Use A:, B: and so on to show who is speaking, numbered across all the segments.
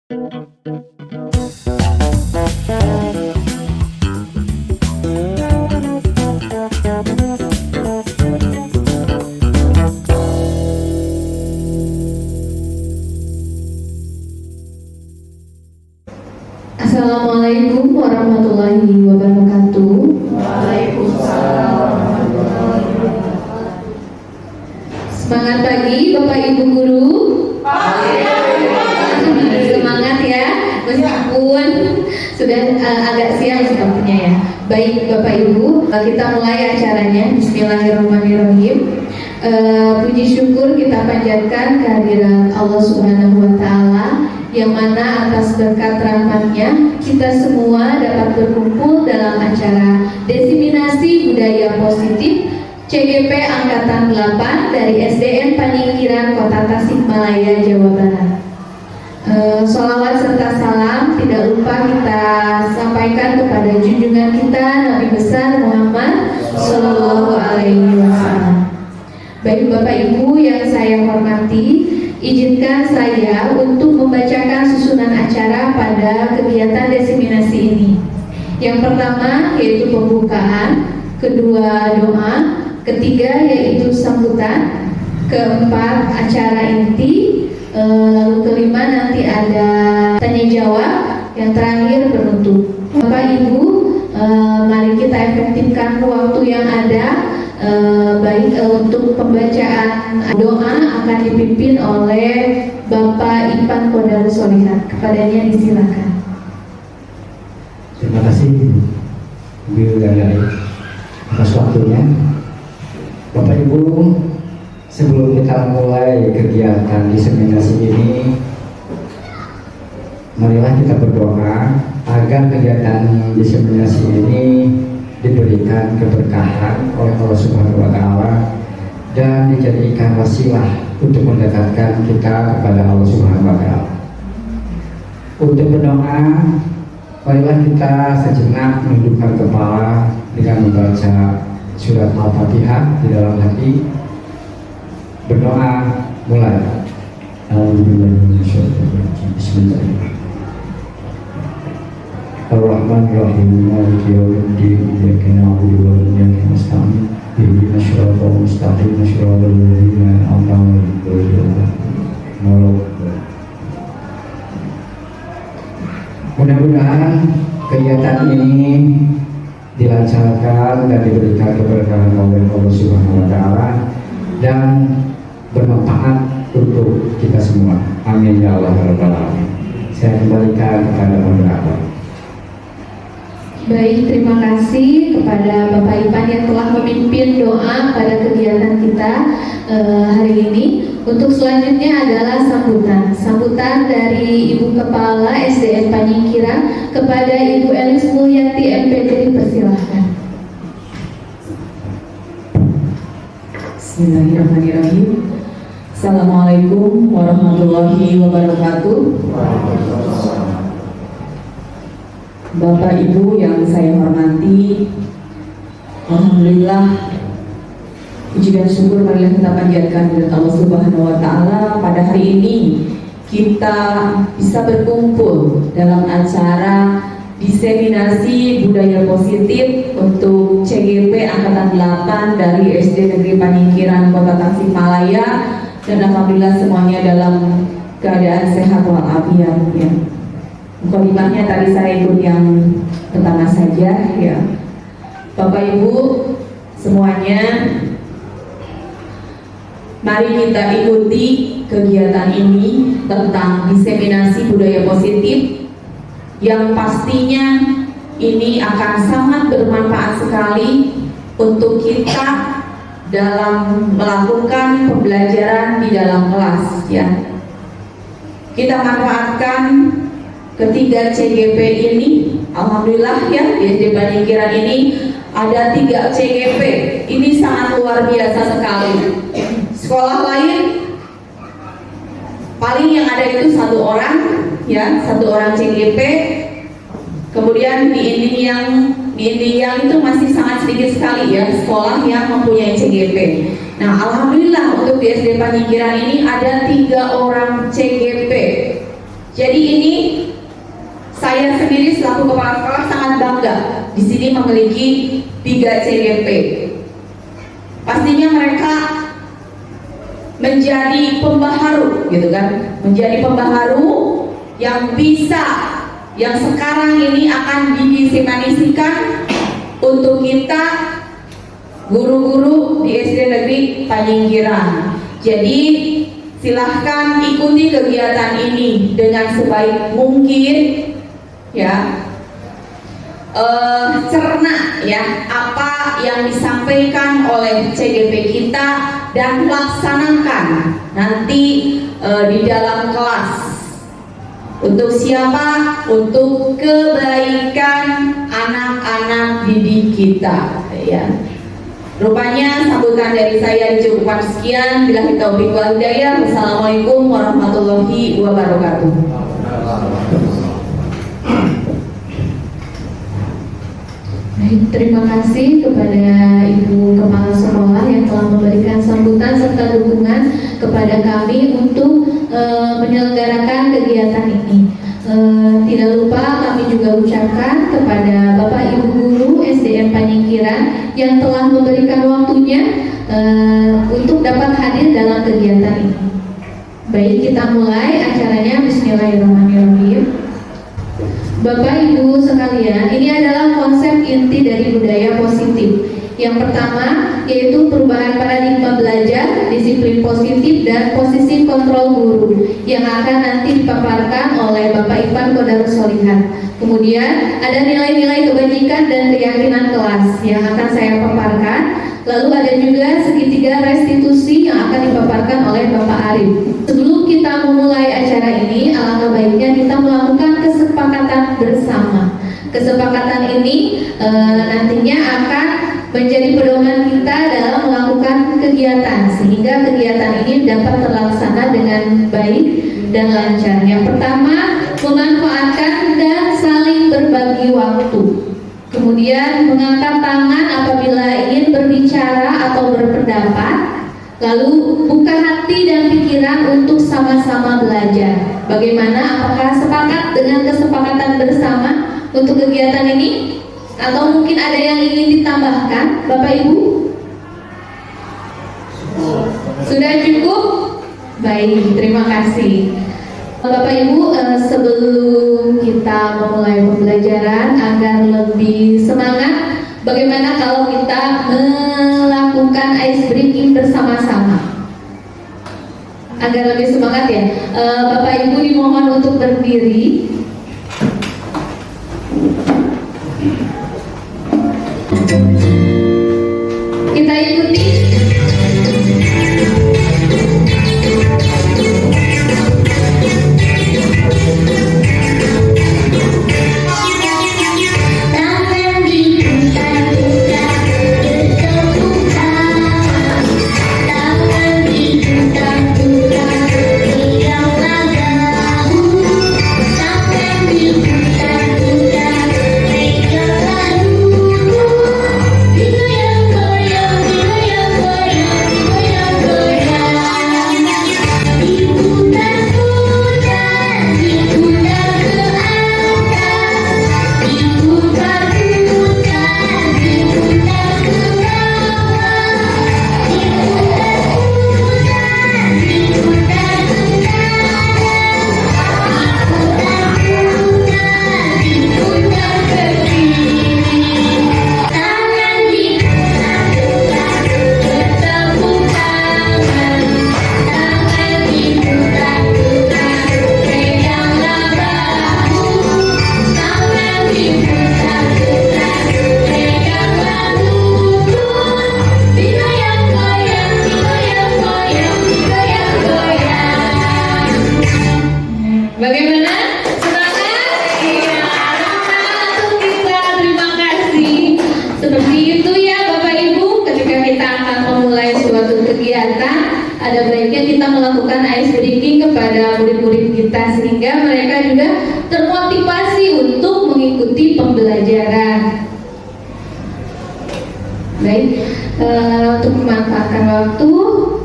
A: Assalamualaikum warahmatullahi wabarakatuh.
B: Waalaikumsalam warahmatullahi wabarakatuh.
A: Semangat pagi Bapak Ibu guru. Semangat ya, meskipun sudah agak siang sepertinya ya. Baik Bapak Ibu, kita mulai acaranya. Bismillahirrahmanirrahim. Puji syukur kita panjatkan kehadiran Allah Subhanahu wa Ta'ala, yang mana atas berkat rahmatnya kita semua dapat berkumpul dalam acara Diseminasi Budaya Positif CGP Angkatan 8 dari SDN Paningkiran Kota Tasikmalaya, Jawa Barat. Sholawat serta salam tidak lupa kita sampaikan kepada junjungan kita Nabi besar Muhammad Sallallahu Alaihi Wasallam. Baik Bapak Ibu yang saya hormati, izinkan saya untuk membacakan susunan acara pada kegiatan diseminasi ini. Yang pertama yaitu pembukaan, kedua doa, ketiga yaitu sambutan, keempat acara inti, lalu kelima nanti ada tanya jawab, yang terakhir penutup. Bapak Ibu, mari kita efektifkan waktu yang ada. Baik, untuk pembacaan doa akan dipimpin oleh Bapak Ipan Kodarus Solihat. Kepadanya disilakan.
C: Terima kasih Bu Gandari atas waktunya. Bapak Ibu, sebelum kita mulai kegiatan diseminasi ini, marilah kita berdoa agar kegiatan diseminasi ini diberikan keberkahan oleh Allah Subhanahu wa Ta'ala dan dijadikan wasilah untuk mendekatkan kita kepada Allah Subhanahu wa Ta'ala. Untuk berdoa, marilah kita sejenak menundukkan kepala dengan membaca surat Al-Fatihah di dalam hati. Berdoa mulai. Bismillahirrahmanirrahim. Ar-Rahman-Rahim, Maliki yaumiddin, iyyaka na'budu wa iyyaka nasta'in, ihdinas siratal mustaqim, siratal ladzina an'amta 'alaihim ghairil maghdubi 'alaihim. Mudah-mudahan kegiatan ini dilancarkan dan diberikan keberkahan oleh Allah Subhanahu wa Ta'ala dan bermanfaat untuk kita semua. Amin ya Allah rabbal alamin. Saya kembalikan kepada moderator.
A: Baik, terima kasih kepada Bapak Ipan yang telah memimpin doa pada kegiatan kita hari ini. Untuk selanjutnya adalah sambutan dari Ibu Kepala SDN Paningkiran kepada Ibu Elis Mulyati MPD. Persilahkan.
B: Bismillahirrahmanirrahim. Assalamualaikum warahmatullahi wabarakatuh. Bapak Ibu yang saya hormati, alhamdulillah, puji dan syukur marilah kita panjatkan kepada Allah Subhanahu wa Ta'ala. Pada hari ini kita bisa berkumpul dalam acara diseminasi budaya positif untuk CGP Angkatan 8 dari SD Negeri Paningkiran Kota Tasikmalaya, dan alhamdulillah semuanya dalam keadaan sehat walafiat ya. Mukadimahnya tadi saya ikut yang pertama saja ya. Bapak Ibu semuanya, mari kita ikuti kegiatan ini tentang diseminasi budaya positif yang pastinya ini akan sangat bermanfaat sekali untuk kita dalam melakukan pembelajaran di dalam kelas ya. Kita manfaatkan ketiga CGP ini, alhamdulillah ya, di SD Paningkiran ini ada 3 CGP. Ini sangat luar biasa sekali. Sekolah lain paling yang ada itu 1 orang ya, 1 orang CGP. Kemudian di Inding itu masih sangat sedikit sekali ya sekolah yang mempunyai CGP. Nah, alhamdulillah untuk di SD Paningkiran ini ada 3 orang CGP. Jadi ini saya sendiri selaku kepala sekolah sangat bangga di sini memiliki 3 CDP. Pastinya mereka menjadi pembaharu gitu kan, menjadi pembaharu yang bisa, yang sekarang ini akan didiseminasikan untuk kita guru-guru di SD Negeri Panyingkiran. Jadi silahkan ikuti kegiatan ini dengan sebaik mungkin ya. Cerna ya apa yang disampaikan oleh CDP kita dan laksanakan nanti di dalam kelas. Untuk siapa? Untuk kebaikan anak-anak didik kita ya. Rupanya sambutan dari saya dicukupkan sekian. Billahi taufiq wal hidayah. Wassalamualaikum warahmatullahi wabarakatuh.
A: Baik, terima kasih kepada Ibu Kepala Sekolah yang telah memberikan sambutan serta dukungan kepada kami untuk menyelenggarakan kegiatan ini. Tidak lupa kami juga ucapkan kepada Bapak Ibu Guru SDN Panyingkiran yang telah memberikan waktunya untuk dapat hadir dalam kegiatan ini. Baik, kita mulai acaranya. Bismillahirrahmanirrahim. Bapak Ibu sekalian, ini adalah konsep inti dari budaya positif. Yang pertama yaitu perubahan paradigma belajar, disiplin positif dan posisi kontrol guru yang akan nanti dipaparkan oleh Bapak Ipan Qadarus Sholihat. Kemudian ada nilai-nilai kebajikan dan keyakinan kelas yang akan saya paparkan. Lalu ada juga segitiga restitusi yang akan dipaparkan oleh Bapak Arif. Sebelum kita memulai acara ini, alangkah baiknya kita melakukan kesepakatan bersama. Kesepakatan ini nantinya akan menjadi pedoman kita dalam melakukan kegiatan, sehingga kegiatan ini dapat terlaksana dengan baik dan lancar. Yang pertama, memanfaatkan dan saling berbagi waktu. Kemudian mengangkat tangan apabila ingin berbicara atau berpendapat. Lalu buka hati dan pikiran untuk sama-sama belajar. Bagaimana? Apakah sepakat dengan kesepakatan bersama untuk kegiatan ini? Atau mungkin ada yang ingin ditambahkan, Bapak Ibu? Sudah cukup? Baik, terima kasih. Bapak Ibu, sebelum kita memulai pembelajaran agar lebih semangat, bagaimana kalau kita melakukan ice breaking bersama-sama? Agar lebih semangat ya. Bapak Ibu dimohon untuk berdiri. Kita ikuti. Bagaimana? Semangat? Iya. Semangat untuk kita. Terima kasih. Seperti itu ya Bapak Ibu. Ketika kita akan memulai suatu kegiatan, ada baiknya kita melakukan ice breaking kepada murid-murid kita sehingga mereka juga termotivasi untuk mengikuti pembelajaran. Baik, untuk memanfaatkan waktu,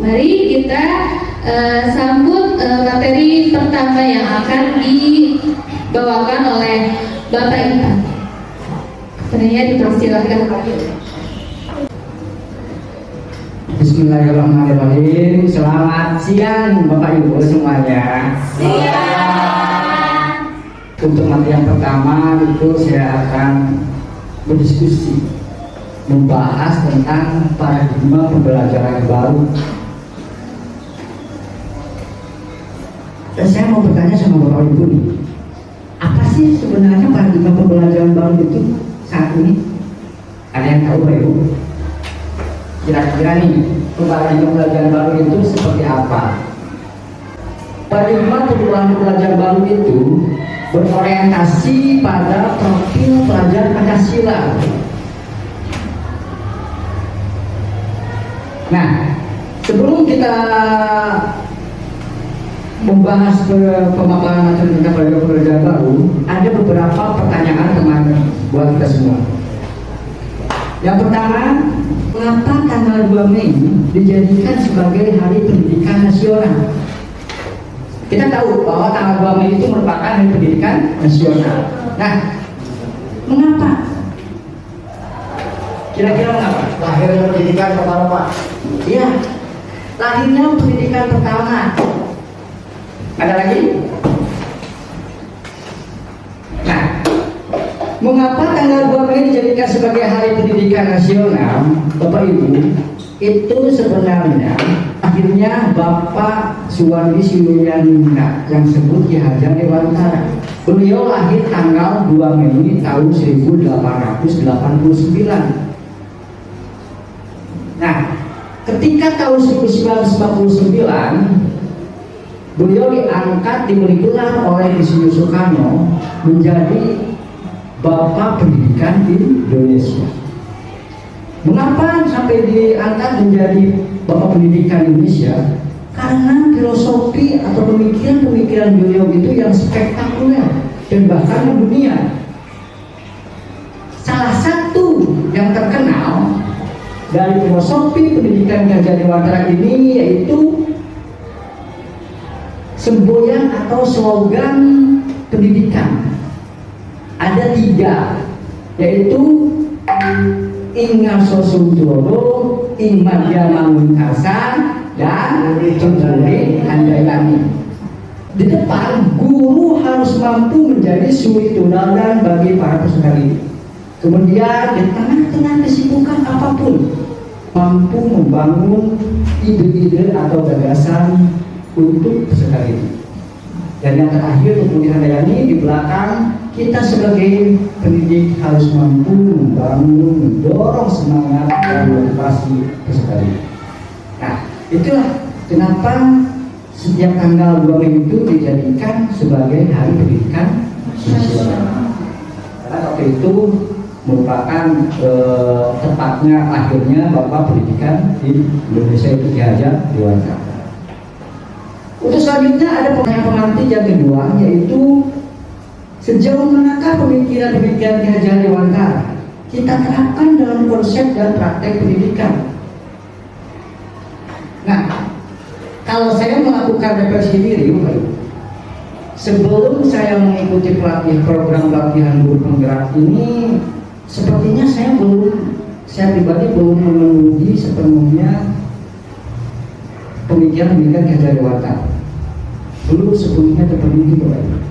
A: mari kita sambut materi pertama yang akan dibawakan oleh Bapak Ipan. Sebenarnya dipersilahkan.
C: Bismillahirrahmanirrahim. Selamat siang Bapak Ibu semuanya.
A: Siang.
C: Untuk materi yang pertama itu saya akan berdiskusi membahas tentang paradigma pembelajaran baru. Dan saya mau bertanya sama Bapak Ibu nih, apa sih sebenarnya paradigma pembelajaran baru itu saat ini? Ada yang tahu Bapak Ibu? Kira-kira nih, paradigma pembelajaran baru itu seperti apa? Paradigma pembelajaran baru itu berorientasi pada profil pelajar Pancasila. Nah, sebelum kita membahas pemaparan tentang paradigma pembelajaran baru, ada beberapa pertanyaan teman buat kita semua. Yang pertama, mengapa tanggal 2 Mei dijadikan sebagai Hari Pendidikan Nasional? Kita tahu bahwa tanggal 2 Mei itu merupakan Hari Pendidikan Nasional. Nah, mengapa? Kira-kira mengapa?
D: Lahirnya pendidikan pertama, Pak.
C: Iya, lahirnya pendidikan pertama. Ada lagi? Nah, mengapa tanggal 2 Mei dijadikan sebagai Hari Pendidikan Nasional, Bapak Ibu? Itu sebenarnya akhirnya Bapak Suwardi Siluyaningrat yang disebut Ki Hajar Dewantara. Beliau lahir tanggal 2 Mei tahun 1889. Nah, ketika tahun 1949 beliau diangkat, diberi gelar oleh Insinyur Soekarno menjadi Bapak Pendidikan Indonesia. Mengapa sampai diangkat menjadi Bapak Pendidikan Indonesia? Karena filosofi atau pemikiran-pemikiran beliau itu yang spektakuler dan bahkan dunia. Salah satu yang terkenal dari filosofi pendidikan Ki Hajar Dewantara ini yaitu semboyan atau slogan pendidikan. Ada 3, yaitu Ingat Sosudoro, Imadya Mangunkasan, dan Jumleh Handayani. Di depan, guru harus mampu menjadi suri teladan bagi para peserta didik. Kemudian di tengah-tengah kesibukan apapun, mampu membangun ide-ide atau gagasan untuk peserta didik. Dan yang terakhir, untuk Handayani di belakang, kita sebagai pendidik harus mampu membangun, mendorong semangat dan motivasi peserta didik. Nah, itulah kenapa setiap tanggal 2 Mei itu dijadikan sebagai Hari Pendidikan Nasional. Karena waktu itu merupakan tepatnya akhirnya Bapak Pendidikan di Indonesia itu Ki Hajar Dewantara. Untuk selanjutnya ada pertanyaan pengantin yang kedua, yaitu sejauh manakah pemikiran-pemikiran Ki Hajar Dewantara kita terapkan dalam konsep dan praktek pendidikan? Nah, kalau saya melakukan refleksi diri, sebelum saya mengikuti program pelatihan guru penggerak ini, sepertinya saya pribadi belum memenuhi sepenuhnya pemikiran-pemikiran Ki Hajar Dewantara. Belum sepenuhnya terpenuhi, Bapak.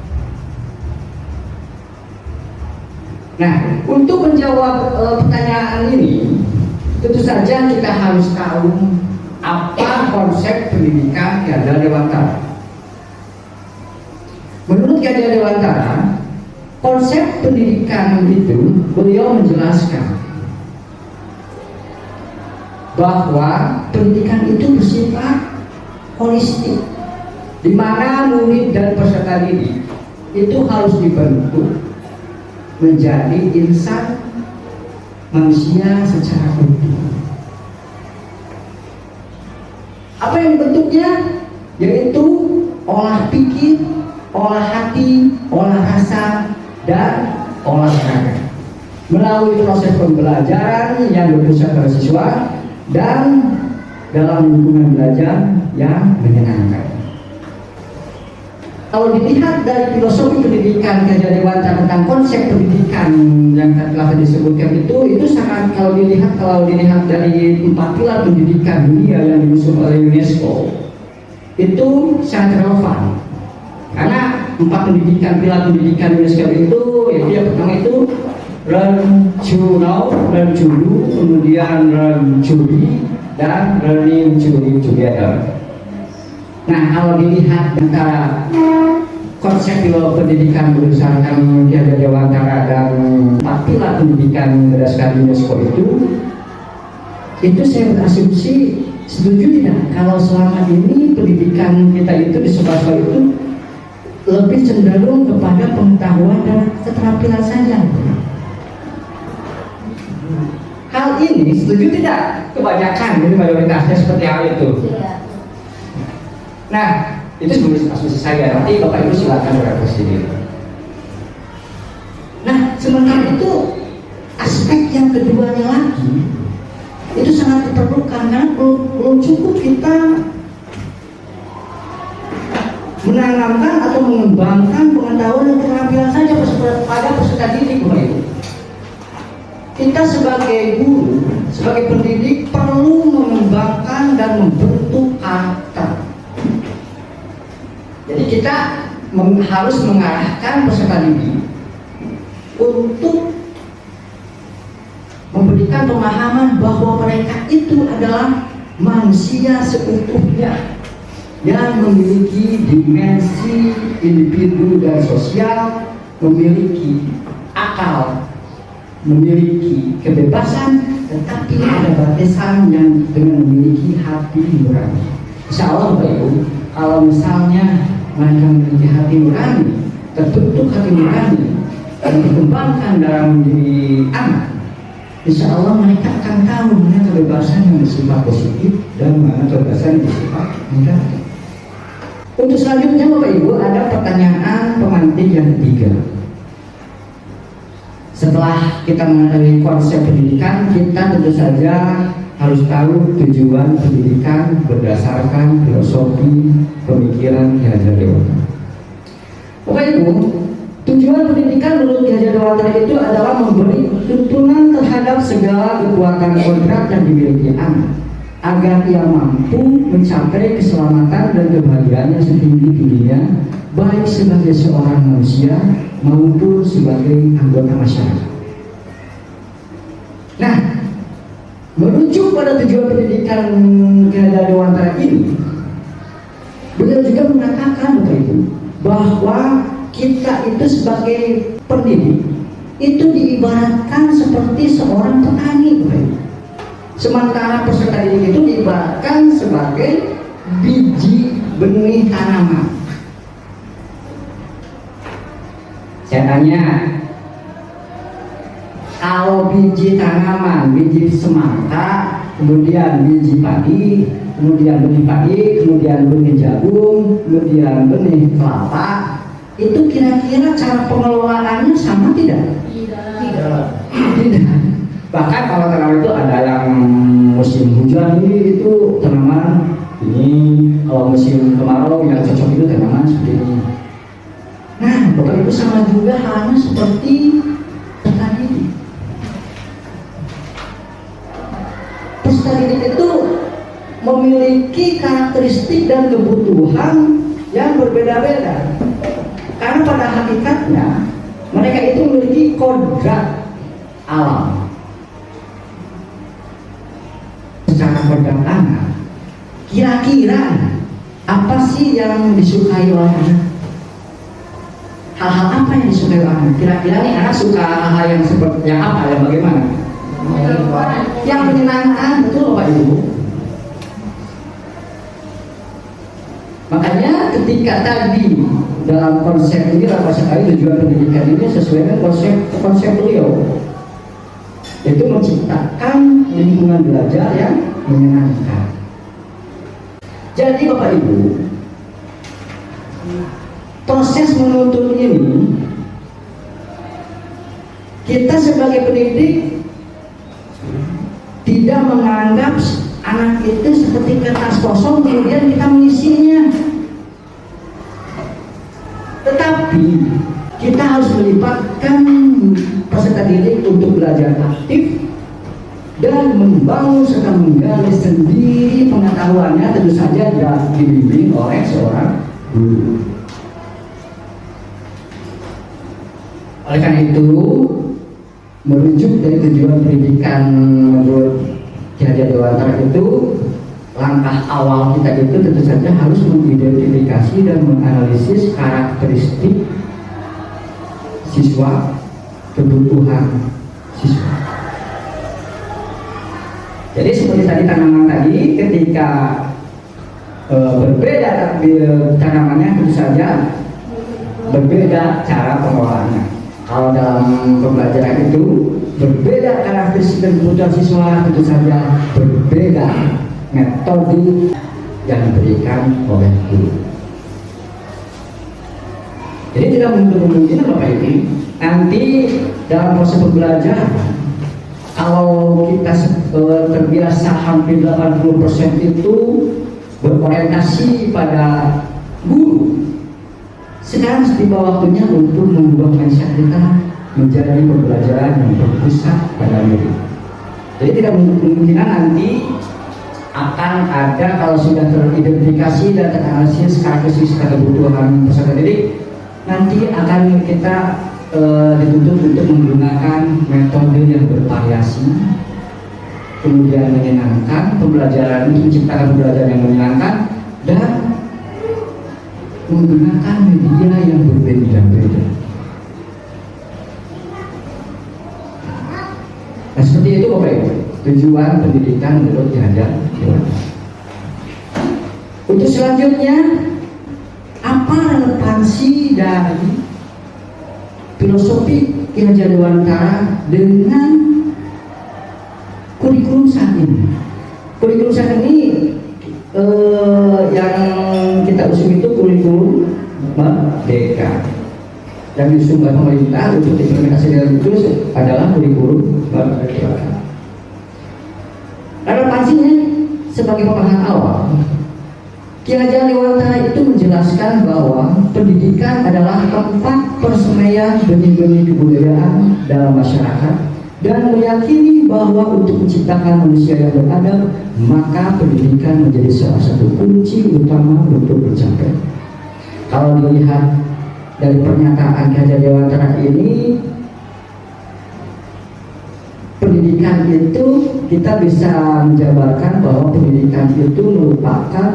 C: Nah, untuk menjawab pertanyaan ini, tentu saja kita harus tahu apa konsep pendidikan Ki Hajar Dewantara. Menurut Ki Hajar Dewantara, konsep pendidikan itu beliau menjelaskan bahwa pendidikan itu bersifat holistik, di mana murid dan peserta didik itu harus dibentuk menjadi insan manusia secara utuh. Apa yang dibentuknya? Yaitu olah pikir, olah hati, olah rasa, dan olah raga. Melalui proses pembelajaran yang dilakukan oleh siswa dan dalam lingkungan belajar yang menyenangkan. Kalau dilihat dari filosofi pendidikan Ki Hajar Dewantara tentang konsep pendidikan yang telah disebutkan itu sangat, kalau dilihat dari 4 pilar pendidikan dunia yang diusung oleh UNESCO itu sangat relevan. Karena 4 pilar pendidikan UNESCO itu, yang pertama itu learn to know, learn to do, kemudian learn to be, dan learning to live together. Nah, kalau dilihat antara konsep pendidikan berdasarkan Ki Hajar Dewantara dan 4 pilar pendidikan berdasarkan UNESCO itu saya berasumsi setuju tidak kalau selama ini pendidikan kita itu di sekolah itu lebih cenderung kepada pengetahuan dan keterampilan saja. Hal ini setuju tidak? Kebanyakan, jadi mayoritasnya seperti hal itu. Nah, itu sebenarnya asumsi saya. Nanti Bapak Ibu silakan berefleksi sendiri. Nah, sementara itu aspek yang keduanya lagi itu sangat diperlukan karena belum cukup kita menanamkan atau mengembangkan pengetahuan dan keterampilan saja pada peserta didik, Bapak Ibu. Kita sebagai guru, sebagai pendidik perlu mengembangkan dan membentuk karakter. Jadi kita harus mengarahkan peserta didik untuk memberikan pemahaman bahwa mereka itu adalah manusia seutuhnya yang memiliki dimensi individu dan sosial, memiliki akal, memiliki kebebasan, tetapi ada batasan yang dengan memiliki hati nurani. Insya Allah Bapak Ibu, kalau misalnya mereka memiliki hati nurani, terbentuk hati nurani dan dikembangkan dalam diri anak, insya Allah mereka akan tahu mana kebebasan yang bersifat positif dan mana kebebasan yang bersifat negatif. Untuk selanjutnya Bapak Ibu ada pertanyaan pemantik yang ketiga. Setelah kita mengetahui konsep pendidikan, kita tentu saja harus tahu tujuan pendidikan berdasarkan filosofi pemikiran Ki Hajar Dewantara. Bapak Ibu, tujuan pendidikan menurut Ki Hajar Dewantara itu adalah memberi tuntunan terhadap segala kekuatan kodrat yang dimiliki anak agar ia mampu mencapai keselamatan dan kebahagiaannya setinggi-tingginya, baik sebagai seorang manusia maupun sebagai anggota masyarakat. Nah, merujuk pada tujuan pendidikan Ki Hajar Dewantara ini, beliau juga mengatakan Bapak Ibu bahwa kita itu sebagai pendidik itu diibaratkan seperti seorang petani, Bapak Ibu. Sementara peserta didik itu diibaratkan sebagai biji benih tanaman. Saya tanya, kalau biji tanaman, biji semangka, kemudian biji padi, kemudian benih padi, kemudian benih jagung, kemudian benih kelapa, itu kira-kira cara pengelolaannya sama tidak? Tidak. Bahkan kalau tanaman itu ada yang musim hujan itu tanaman ini, kalau musim kemarau yang cocok itu tanaman seperti ini. Nah, Bapak Ibu sama juga halnya seperti peserta didik. Peserta didik itu memiliki karakteristik dan kebutuhan yang berbeda-beda. Karena pada hakikatnya mereka itu memiliki kodrat alam. Secara kodrat anak, kira-kira apa sih yang disukai oleh anak? Hal-hal apa yang disukai oleh anak? Kira-kira nih anak suka hal-hal yang seperti yang apa, yang bagaimana? Yang menyenangkan, betul Bapak Ibu. Makanya ketika tadi dalam konsep ini, konsep tujuan pendidikan ini sesuai dengan konsep beliau, itu menciptakan lingkungan belajar yang menyenangkan. Jadi Bapak Ibu, proses menuntun ini, kita sebagai pendidik tidak menganggap anak itu seperti
E: kertas kosong kemudian kita mengisinya. Tetapi kita harus melibatkan peserta didik untuk belajar aktif dan membangun serta menggali sendiri pengetahuannya, tentu saja dibimbing oleh seorang guru. Oleh karena itu, merujuk dari tujuan pendidikan menurut Ki Hajar Dewantara itu, langkah awal kita itu tentu saja harus mengidentifikasi dan menganalisis karakteristik siswa, kebutuhan siswa. Jadi seperti tadi tanaman tadi, ketika berbeda tanamannya tentu saja berbeda cara pengelolaannya. Kalau dalam pembelajaran itu berbeda karakteristik dan kebutuhan siswa, tentu saja berbeda metode yang diberikan oleh guru. Jadi tidak mungkin Bapak ini nanti dalam proses pembelajaran, kalau kita terbiasa hampir 80% itu berorientasi pada guru, sekarang tiba waktunya untuk mengubah mindset kita menjadi pembelajaran yang berpusat pada murid. Jadi tidak kemungkinan nanti akan ada, kalau sudah teridentifikasi dan teranalisis karakteristik kebutuhan peserta didik, nanti akan kita dituntut untuk menggunakan metode yang bervariasi, kemudian menyenangkan pembelajaran, untuk menciptakan pembelajaran yang menyenangkan dan menggunakan media yang berbeda-beda. Nah, seperti itu Bapak Ibu, tujuan pendidikan menurut Ki Hajar Dewantara. Untuk selanjutnya, apa relevansi dari filosofi Ki Hajar Dewantara dengan kurikulum saat ini? Kurikulum saat ini yang kita usung itu kurikulum merdeka, yang diusung oleh pemerintah untuk implementasi dalam itu adalah kurikulum merdeka. Relevansinya sebagai pemahaman awal, Ki Hajar Dewantara itu menjelaskan bahwa pendidikan adalah tempat persemaian benih-benih kebudayaan dalam masyarakat, dan meyakini bahwa untuk menciptakan manusia yang beradab, maka pendidikan menjadi salah satu kunci utama untuk mencapai. Kalau dilihat dari pernyataan Ki Hajar Dewantara ini, pendidikan itu kita bisa menjabarkan bahwa pendidikan itu merupakan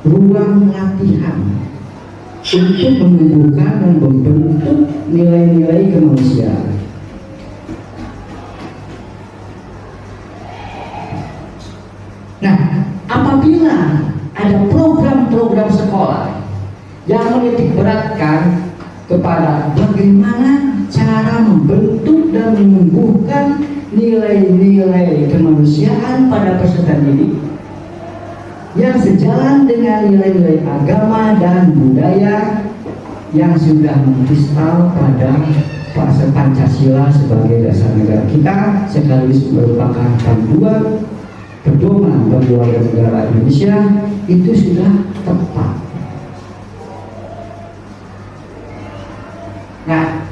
E: ruang latihan untuk menumbuhkan dan membentuk nilai-nilai kemanusiaan. Nah, apabila ada program-program sekolah yang menitik beratkan kepada bagaimana cara membentuk dan menumbuhkan nilai-nilai kemanusiaan pada peserta didik yang sejalan dengan nilai-nilai agama dan budaya yang sudah mengkristal pada fase Pancasila sebagai dasar negara kita, sekaligus merupakan panduan pedoman bagi warga negara Indonesia, itu sudah tepat. Nah,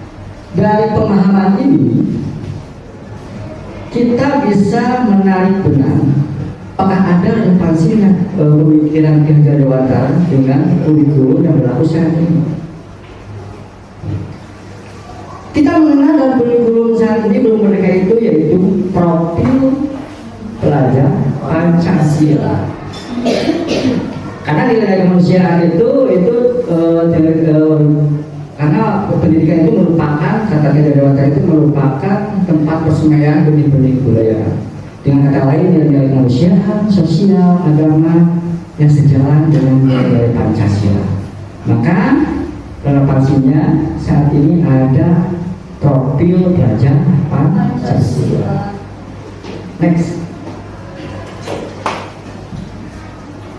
E: dari pemahaman ini kita bisa menarik benang apakah ada relevansinya pemikiran Ki Hajar Dewantara dengan kurikulum yang berlaku saat ini. Kita mengenal dalam kurikulum saat ini belum merdeka itu yaitu profil pelajar Pancasila. Karena nilai kemanusiaan itu karena pendidikan itu merupakan, kata Ki Hajar Dewantara, itu merupakan tempat persemaian benih-benih kebudayaan. Dengan kata lain, nilai-nilai kemanusiaan, sosial, agama yang sejalan dengan nilai Pancasila. Maka relevansinya saat ini ada profil pelajar Pancasila. Next.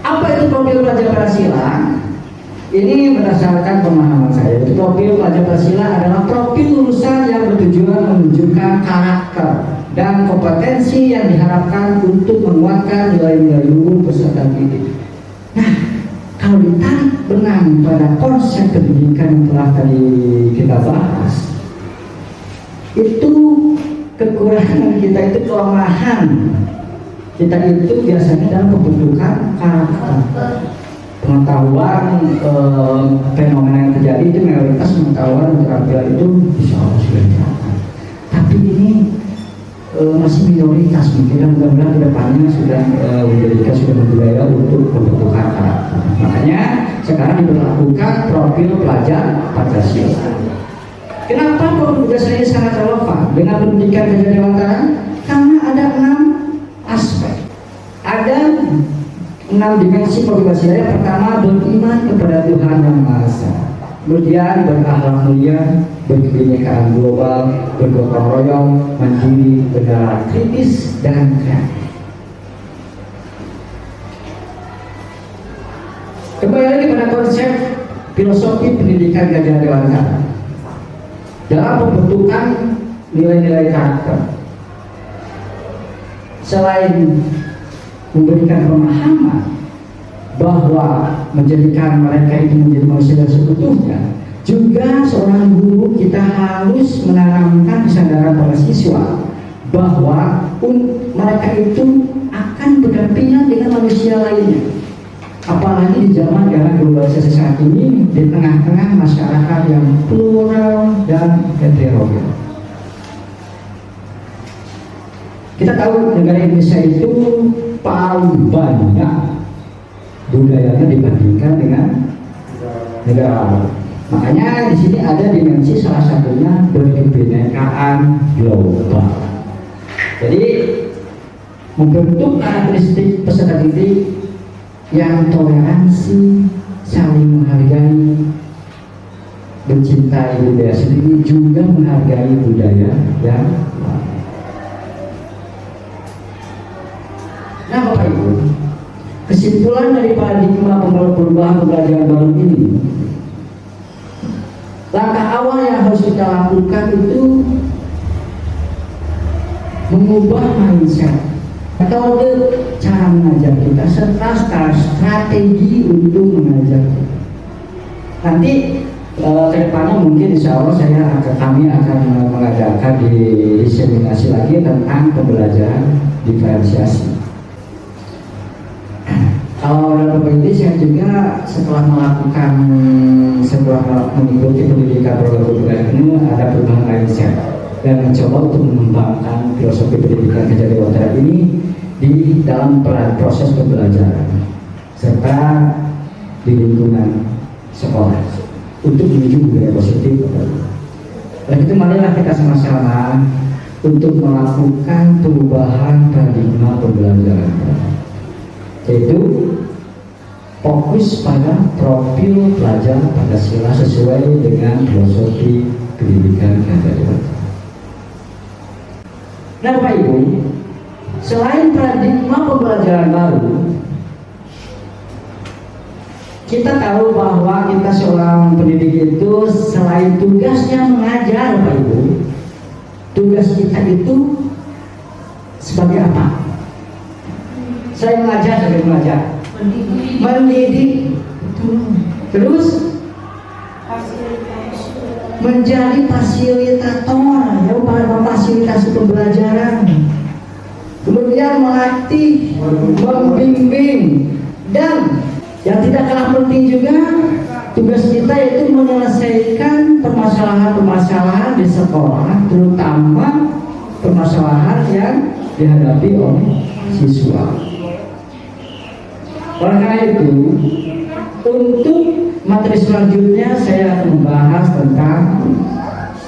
E: Apa itu profil pelajar Pancasila? Ini berdasarkan pemahaman saya. Profil pelajar Pancasila adalah profil lulusan yang bertujuan menunjukkan karakter, dan kompetensi yang diharapkan untuk menguatkan nilai-nilai luhur peserta didik. Nah, kalau ditarik benang pada konsep pendidikan yang telah tadi kita bahas, itu kekurangan kita itu, kelemahan kita itu biasanya dalam pembentukan karakter. Pengetahuan fenomena yang terjadi itu mayoritas pengetahuan keterampilan itu bisa Allah sudah diterapkan. Tapi ini masih minoritas, mungkin mudah-mudahan kedepannya sudah menjadikan sudah budaya untuk pembentukan karakter. Makanya sekarang diberlakukan profil pelajar Pancasila. Kenapa profil ini sangat relevan dengan pendidikan Gajah Dewantara? Karena ada 6 aspek, ada 6 dimensi profil. Yang pertama, beriman kepada Tuhan Yang Maha Esa. Kemudian berakhlak mulia, berkebinekaan global, bergotong royong, mandiri, berdaya kritis dan kreatif. Kembali lagi pada konsep filosofi pendidikan Gajah Dewantara dalam pembentukan nilai-nilai karakter. Selain memberikan pemahaman bahwa menjadikan mereka itu menjadi manusia yang seutuhnya, juga seorang guru kita harus menanamkan kesadaran para siswa bahwa mereka itu akan berdampingan dengan manusia lainnya. Apalagi di zaman era globalisasi saat ini, di tengah-tengah masyarakat yang plural dan heterogen. Kita tahu negara Indonesia itu paling banyak budayanya dibandingkan dengan negara lain. Makanya di sini ada dimensi, salah satunya berkebinekaan global. Jadi membentuk karakteristik peserta didik yang toleransi, saling menghargai, mencintai budaya sendiri, juga menghargai budaya yang lain. Nah, Bapak Ibu, kesimpulan dari paradigma perubahan pembelajaran baru ini, langkah awal yang harus kita lakukan itu mengubah mindset, metode cara mengajar kita, serta strategi untuk mengajar kita. Nanti kedepannya mungkin insya Allah kami akan mengadakan diseminasi lagi tentang pembelajaran diferensiasi. Kalau dalam ini saya juga setelah mengikuti pendidikan program ini ada perubahan mindset dan mencoba untuk mengembangkan filosofi pendidikan Gajah Dewantara ini di dalam proses pembelajaran serta di lingkungan sekolah untuk menuju budaya positif. Dan itu marilah kita sama-sama untuk melakukan perubahan paradigma pembelajaran, yaitu fokus pada profil pelajar Pancasila sesuai dengan filosofi pendidikan Gajah Dewantara. Nah, Bapak Ibu, selain paradigma pembelajaran baru, kita tahu bahwa kita seorang pendidik itu selain tugasnya mengajar, Bapak Ibu, tugas kita itu sebagai apa? Saya mengajar sebagai mengajar, mendidik, terus menjadi fasilitator, ya, memfasilitasi pembelajaran, kemudian melatih, membimbing, dan yang tidak kalah penting juga tugas kita yaitu menyelesaikan permasalahan-permasalahan di sekolah, terutama permasalahan yang dihadapi oleh siswa. Oleh karena itu, untuk materi selanjutnya saya akan membahas tentang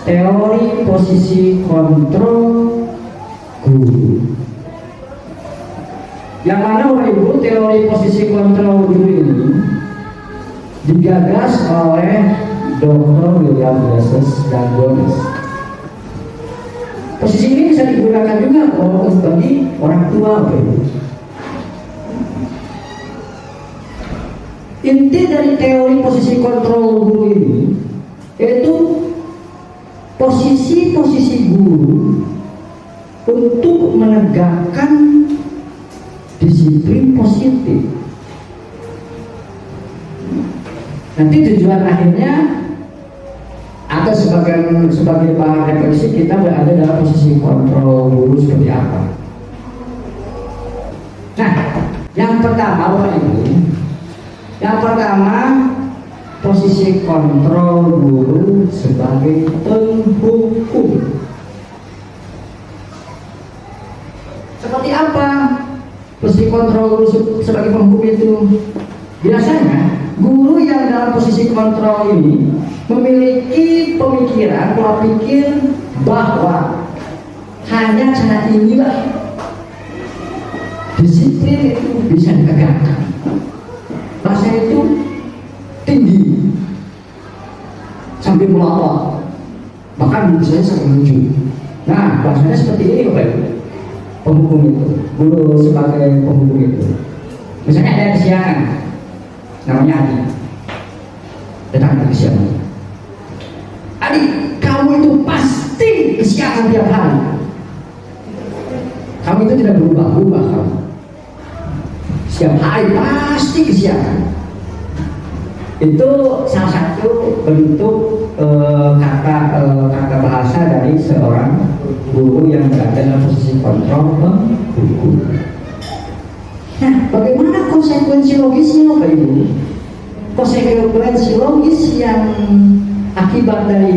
E: teori posisi kontrol guru. Yang mana, Bapak Ibu, teori posisi kontrol guru ini digagas oleh Dr. William Glasses dan Bones. Posisi ini bisa digunakan juga bagi orang tua, Bapak Ibu. Inti dari teori posisi kontrol guru ini yaitu posisi-posisi guru untuk menegakkan disiplin positif. Nanti tujuan akhirnya atau sebagai bahan refleksi kita berada dalam posisi kontrol guru seperti apa. Nah, yang pertama Bapak Ibu, yang pertama posisi kontrol guru sebagai penghukum. Seperti apa posisi kontrol guru sebagai penghukum itu? Biasanya guru yang dalam posisi kontrol ini memiliki pemikiran, pola pikir bahwa hanya cara inilah disiplin itu bisa ditegakkan. Bahasa itu tinggi sambil melawak, bahkan misalnya sangat lucu. Nah, bahasanya seperti ini Bapak Ibu. Penghukum itu, guru sebagai penghukum itu. Misalnya ada kesiangan, namanya Adi, datang ke kesiangan. Adi, kamu itu pasti kesiangan tiap hari. Kamu itu tidak berubah-ubah kamu. Setiap hari pasti kesiangan. Itu salah satu bentuk kata bahasa dari seorang guru yang berada dalam posisi kontrol penghukum. Nah, bagaimana konsekuensi logisnya Bapak Ibu? Konsekuensi logis yang akibat dari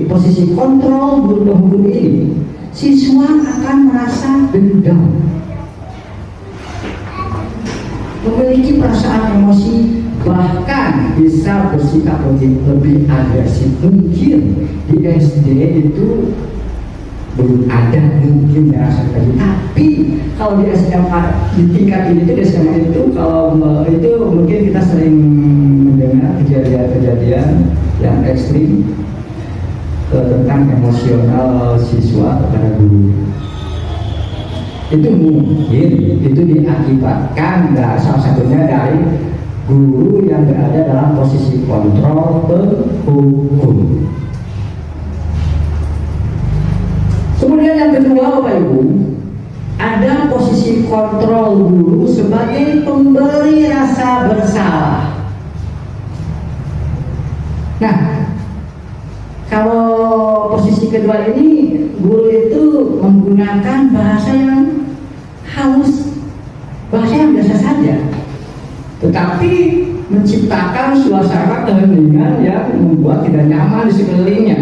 E: posisi kontrol guru penghukum ini, siswa akan merasa dendam, memiliki perasaan emosi, bahkan bisa bersikap lebih agresif. Mungkin di SD itu belum ada mungkin ya rasa tadi, tapi kalau di SMA di tingkat ini di SMA itu kalau itu mungkin kita sering mendengar kejadian-kejadian yang ekstrim tentang emosional siswa kepada guru. Itu mungkin itu diakibatkan salah satunya dari guru yang berada dalam posisi kontrol penghukum. Kemudian yang kedua Bapak Ibu, ada posisi kontrol guru sebagai pemberi rasa bersalah. Nah, kalau posisi kedua ini guru itu menggunakan bahasa yang halus, bahasa yang biasa saja, tetapi menciptakan suasana keheningan yang membuat tidak nyaman di sekelilingnya.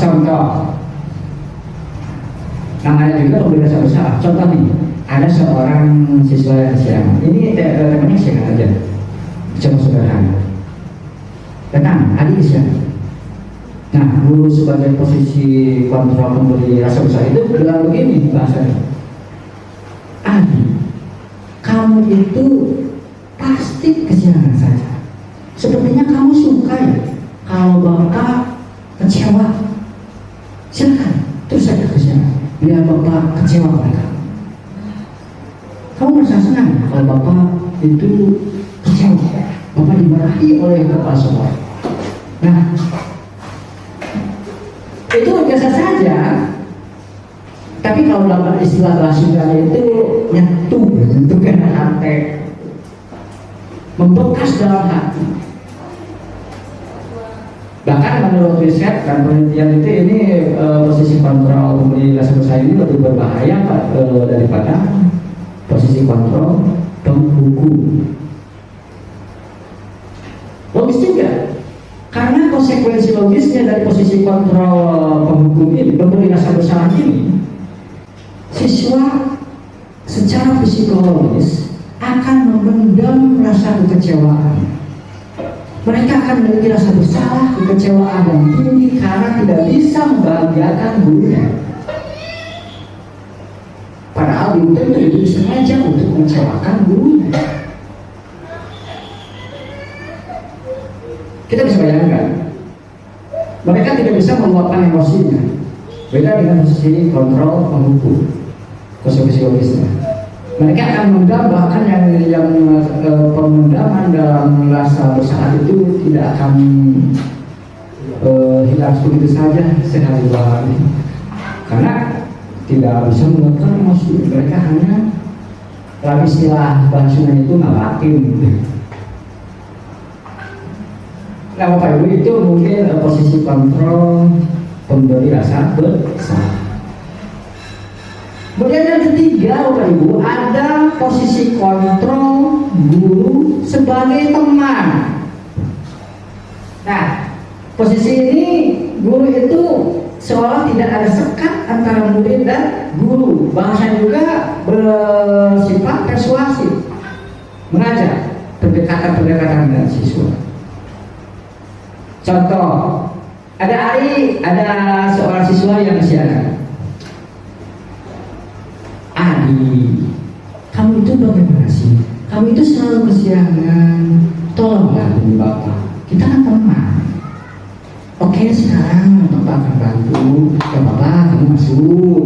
E: Contoh, namanya juga pemberi rasa bersalah. Contoh nih, ada seorang siswa yang kesiangan. Ini temannya kesiangan aja, contoh sederhana. Datang, adik kesiangan. Nah, guru sebagai posisi kontrol pemberi rasa bersalah itu bilang begini bahasanya. Adik, kamu itu pasti kesiangan saja. Sepertinya kamu suka ya kalau bapak kecewa. Silakan terus saja kesiangan, biar bapak kecewa pada kamu. Kamu merasa senang kalau bapak itu kecewa, bapak dimarahi oleh kepala sekolah. Nah, itu biasa saja. Tapi kalau dalam istilah bahasa itu menyentuhkan hati, membekas dalam hati. Bahkan menurut riset dan penelitian itu ini posisi kontrol pemberi rasa bersalah ini lebih berbahaya daripada posisi kontrol penghukum. Logis juga, karena konsekuensi logisnya dari posisi kontrol penghukum ini, pemberi rasa bersalah ini, siswa secara psikologis akan memendam rasa kekecewaan. Mereka akan memiliki rasa bersalah, kekecewaan yang tinggi karena tidak bisa membahagiakan gurunya. Padahal belum tentu itu sengaja untuk mengecewakan gurunya. Kita bisa bayangkan, mereka tidak bisa meluapkan emosinya. Beda dengan posisi kontrol penghukum, konsekuensi logisnya. Mereka akan mendam, bahkan yang pemendaman dalam rasa bersalah itu tidak akan hilang begitu saja sehari dua hari. karena tidak bisa melakukan emosi. Mereka hanya dalam istilah bahasanya itu ngalakin. Nah Bapak Ibu, itu mungkin posisi kontrol pemberi rasa bersalah. Kemudian yang ketiga Bapak Ibu, ada posisi kontrol guru sebagai teman. Nah, posisi ini guru itu seolah tidak ada sekat antara murid dan guru. Bahasa juga bersifat persuasif, mengajak pendekatan-pendekatan dengan siswa. Contoh, ada seorang siswa yang kesiangan. Adi, kamu itu bagaimana sih? Kamu itu selalu kesiangan. Tolonglah demi Bapak. Kita kan teman. Oke, sekarang Bapak akan bantu. Ya Bapak, kamu masuk.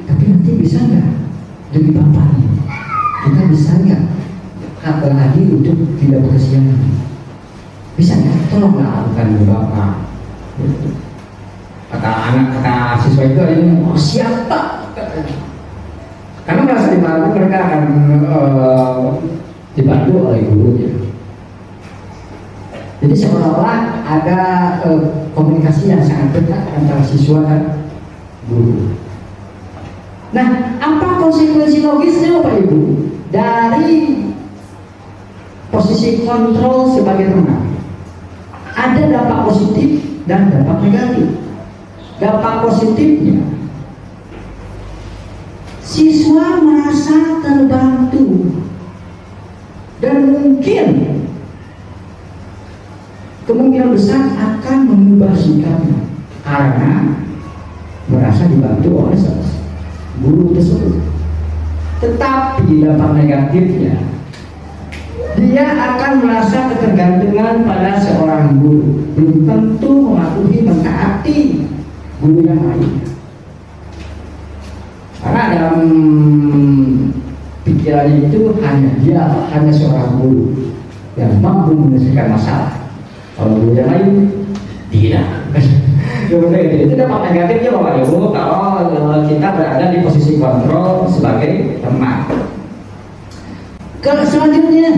E: Tapi nanti bisa nggak demi Bapak nih? Kita bisa nggak hak Adi untuk tidak berkesiangan? Bisa nggak? Tolonglah lakukan demi Bapak. Kata siswa itu, oh siap Pak. Karena merasa dibantu, mereka akan dibantu oleh gurunya. Jadi seolah-olah ada komunikasi yang sangat dekat antara siswa dan guru. Nah, apa konsekuensi logisnya Bapak Ibu dari posisi kontrol sebagai teman? Ada dampak positif dan dampak negatif. Dampak positifnya, siswa merasa terbantu dan mungkin kemungkinan besar akan mengubah sikapnya karena merasa dibantu oleh guru tersebut. Tetapi dampak negatifnya, dia akan merasa ketergantungan pada seorang guru, belum tentu mematuhi mentaati guru yang lain. Karena dalam pikirannya itu hanya seorang guru yang mampu menyelesaikan masalah. Kalau guru yang lain tidak. Itu dampak negatifnya Bapak Ibu kalau kita berada di posisi kontrol sebagai teman. Selanjutnya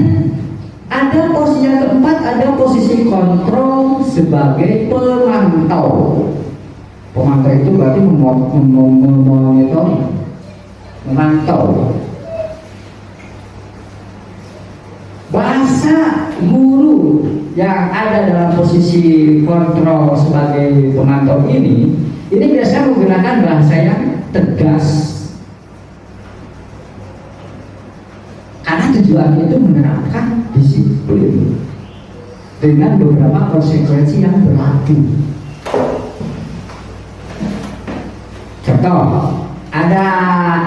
E: ada posisi yang keempat, ada posisi kontrol sebagai pemantau. Pemantau itu berarti memonitor, memantau. Bahasa guru yang ada dalam posisi kontrol sebagai pemantau ini biasanya menggunakan bahasa yang tegas. Karena tujuannya itu menerapkan disiplin dengan beberapa konsekuensi yang berlaku. Contoh, ada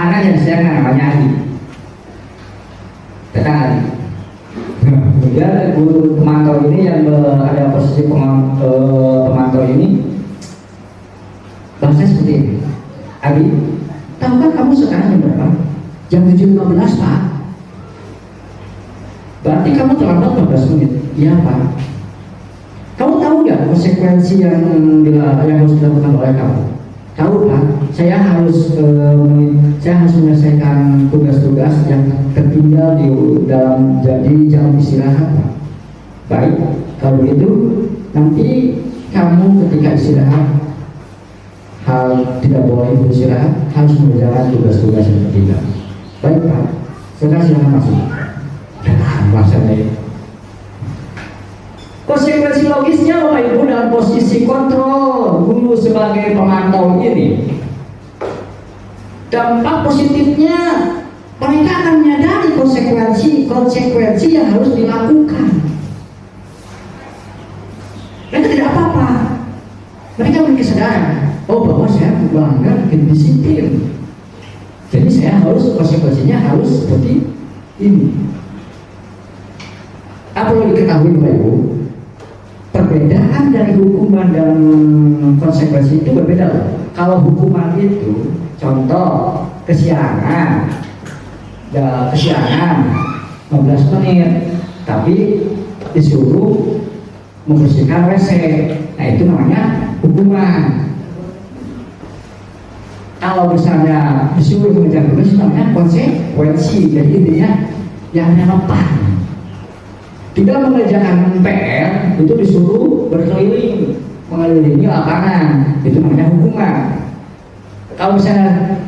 E: anak yang saya namanya Adi. Datang Adi. Kemudian guru pemantau ini yang ada posisi pemantau ini bahasa seperti ini. Adi, tahukah kamu sekarang jam berapa? Jam 7.15 Pak. Berarti kamu terlambat 15 menit. Iya Pak. Kamu tahu nggak konsekuensi yang harus dilakukan oleh kamu? Tahu Pak, saya harus menyelesaikan tugas-tugas yang tertinggal di dalam jam istirahat Pak. Baik, kalau begitu nanti kamu ketika istirahat tidak boleh beristirahat, harus mengerjakan tugas-tugas yang tertinggal. Baik Pak, sekarang silakan masuk. Maksudnya konsekuensi logisnya Bapak Ibu dalam posisi kontrol guru sebagai pemantau ini, dampak positifnya mereka akan menyadari konsekuensi yang harus dilakukan. Mereka tidak apa-apa, mereka memiliki kesadaran, oh bahwa saya melanggar disiplin, jadi saya konsekuensinya harus seperti ini. Apa yang diketahui Bapak Ibu, perbedaan dari hukuman dan konsekuensi itu berbeda. Kalau hukuman itu, contoh kesiangan 15 menit, tapi disuruh membersihkan WC, nah itu namanya hukuman. kalau misalnya disuruh mengejar tugas namanya konsekuensi. Jadi intinya yang relevan. Tidak mengerjakan PR itu disuruh berkeliling mengelilingi lapangan, itu namanya hukuman. Kalau misalnya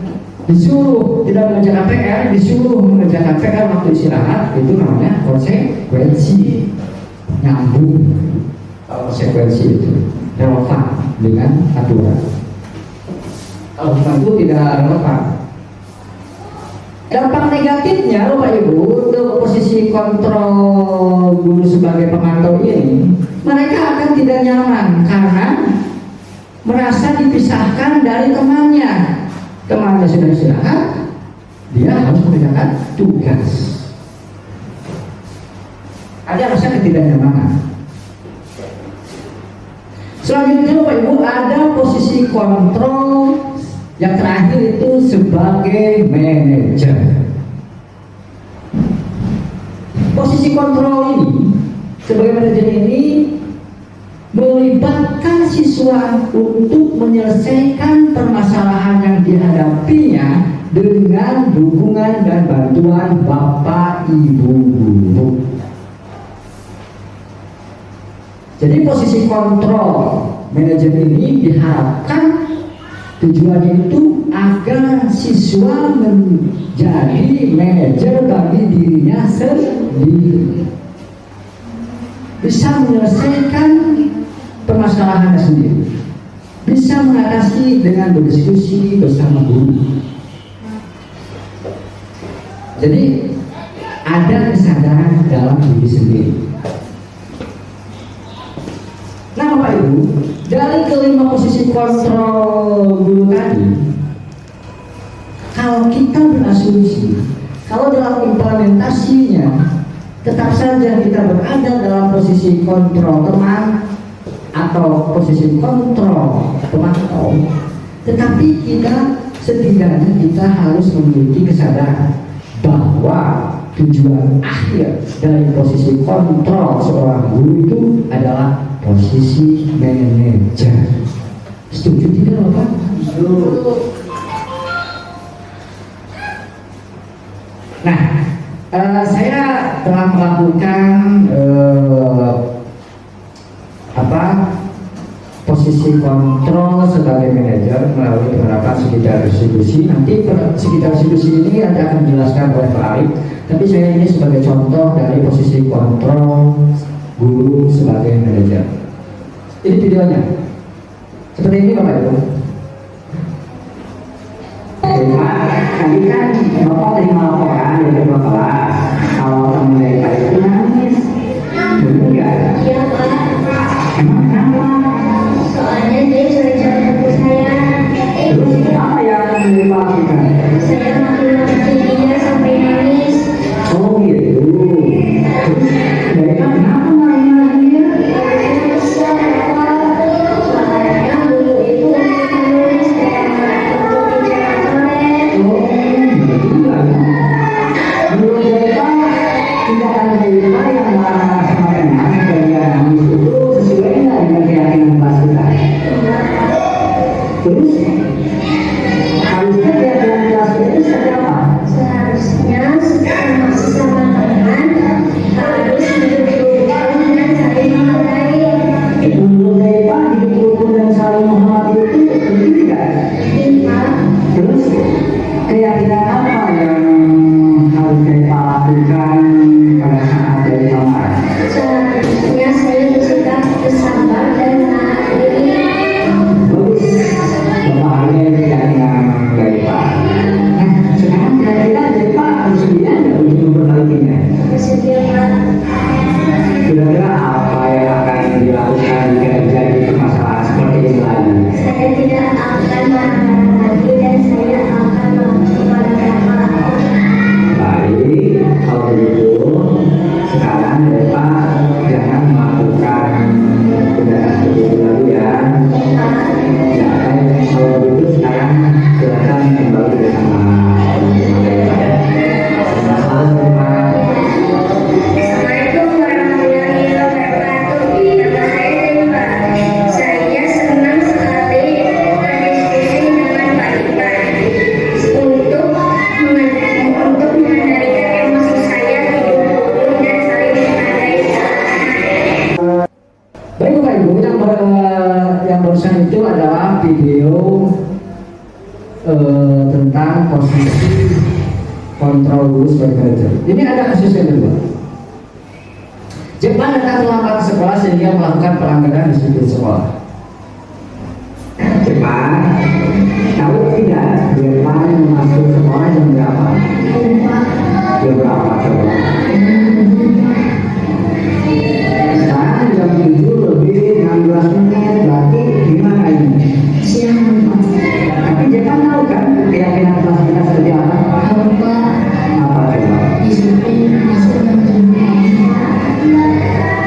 E: disuruh tidak mengerjakan PR, disuruh mengerjakan PR waktu istirahat, itu namanya konsekuensi. Nyambung. Kalau konsekuensi itu relevan dengan aturan. Kalau itu tidak relevan. Dampak negatifnya Bapak Ibu untuk posisi kontrol guru sebagai pemantau ini, mereka akan tidak nyaman karena merasa dipisahkan dari temannya. Temannya sudah istirahat, dia harus mengerjakan tugas. Ada rasa ketidaknyamanan. Selanjutnya Bapak Ibu ada posisi kontrol yang terakhir itu sebagai manajer. Posisi kontrol ini sebagai manajer ini melibatkan siswa untuk menyelesaikan permasalahan yang dihadapinya dengan dukungan dan bantuan Bapak Ibu guru. Jadi posisi kontrol manajer ini diharapkan tujuannya itu agar siswa menjadi manajer bagi dirinya sendiri, bisa menyelesaikan permasalahannya sendiri, bisa mengatasi dengan berdiskusi bersama guru. Jadi ada kesadaran dalam diri sendiri. Nah Bapak Ibu, dari kelima posisi kontrol guru tadi, kalau kita berasumsi, kalau dalam implementasinya tetap saja kita berada dalam posisi kontrol teman atau posisi kontrol pemantau, tetapi kita setidaknya kita harus memiliki kesadaran bahwa tujuan akhir dari posisi kontrol seorang guru itu adalah posisi manajer. Setuju tidak Bapak? Setuju. Nah, saya telah melakukan posisi kontrol sebagai manajer melalui penerapan sekitar distribusi. Nanti sekitar distribusi ini nanti akan dijelaskan oleh Pak Arif. Tapi saya ini sebagai contoh dari posisi kontrol guru sebagai manajer. Ini videonya. Seperti ini Bapak Ibu. Tadi kan Bapak terima laporan dari Bapak kelas kalau teman mereka itu nangis. Benar nggak?
F: Iya Pak.
E: Emang kenapa?
F: Soalnya dia curi-curi buku saya.
E: Terus apa yang dilakukan?
F: Saya maki-maki dia sampai nangis.
E: Oh gitu. Terus mereka kenapa marah-marah dia?
F: Soalnya guru itu menulis dan untuk bicara coret.
E: Oh gitu lagi. Menurut mereka tindakan mereka yang marah sama teman dan dia nangis itu sesuai nggak dengan keyakinan kelas kita? Terus harusnya keyakinan kelas kita itu seperti apa?
F: Seharusnya sesama teman harus hidup rukun dan saling menghargai.
E: Menurut mereka hidup rukun dan saling menghormati itu penting tidak?
F: Lima,
E: Terus keyakinan apa yang harus kita lakukan pada saat dari kamar?
F: seharusnya saya bersikap bersabar dan menahan diri.
E: Bagus, memahami keyakinan dari Pak. Nah, sekarang kira-kira dari Pak harus sedia nggak untuk memperbaikinya?
F: Bersedia Pak.
E: Kira-kira apa yang akan dilakukan jika terjadi permasalahan seperti ini lagi?
F: Saya tidak akan marah-marah lagi dan saya akan kepada Bapak.
E: Baik, kalau begitu sekarang dari Pak jangan melakukan tindakan seperti itu lagi ya. Ya, kalau begitu sekarang silakan kembali bersama teman-teman dari Pak. Selamat Pak.
F: Assalamualaikum warahmatullahi wabarakatuh. Nama saya Dewa. Saya senang sekali berdiskusi dengan Pak Ipan.
E: barusan itu adalah video tentang posisi kontrol guru sebagai manajer. Ini ada kasus yang kedua. Jepang datang terlambat ke sekolah sehingga melakukan pelanggaran disiplin sekolah. Jepang tahu tidak Jepang masuk sekolah jam berapa? Jam berapa coba? Sekarang jam 7:16 berarti gimana ini? Tapi Jepang tahu kan keyakinan kelas kita seperti apa? Apa coba?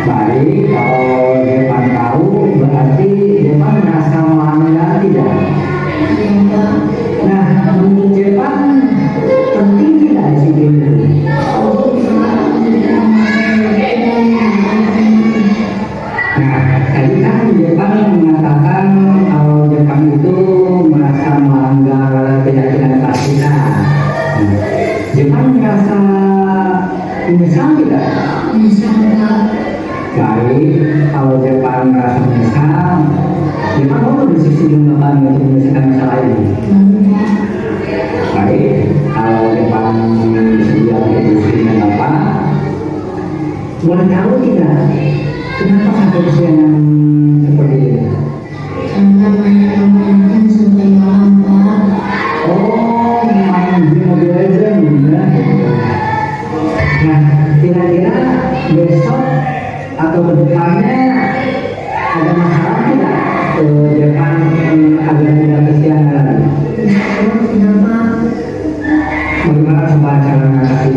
E: Baik, kalau Jepang tahu berarti Jepang merasa melanggar tidak? Nah, menurut Jepang penting tidak disiplin itu? Nah, tadi kan Jepang mengatakan kalau Jepang itu merasa melanggar keyakinan kelas kita. Jepang merasa menyesal tidak? Baik, kalau Jepang merasa menyesal, Jepang mau berdiskusi dengan Bapak untuk menyelesaikan masalah ini. Baik, kalau Jepang bersedia berdiskusi dengan Bapak, boleh tahu tidak kenapa sampai kesianan seperti ini? Oh, main di Mobile Legends ya. Nah, kira-kira besok atau kedepannya ada masalah tidak Jepang agar tidak kesianan lagi? Bagaimana coba cara mengatasi?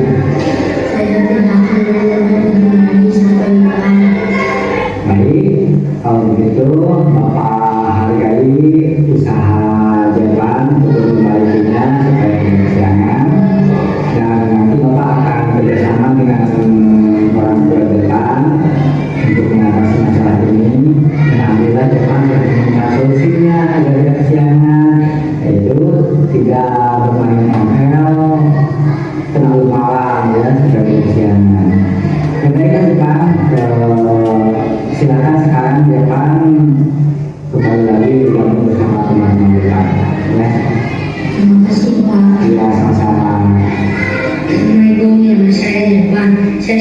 E: Baik, kalau begitu Bapak hargai usaha Jepang untuk membaliknya supaya tidak kesiangan, dan nanti Bapak akan bekerjasama dengan orang tua Jepang untuk mengatasi masalah ini. Dan alhamdulillah Jepang sudah menemukan solusinya agar tidak kesiangan, yaitu tidak bermain novel terlalu malam ya sebagai kesiangan. Kemudian Jepang silakan sekarang Jepang kembali lagi bergabung bersama teman-teman Jepang ya.
F: Terima kasih Pak.
E: Iya, sama-sama.
F: Assalamualaikum, nama saya Irfan. Saya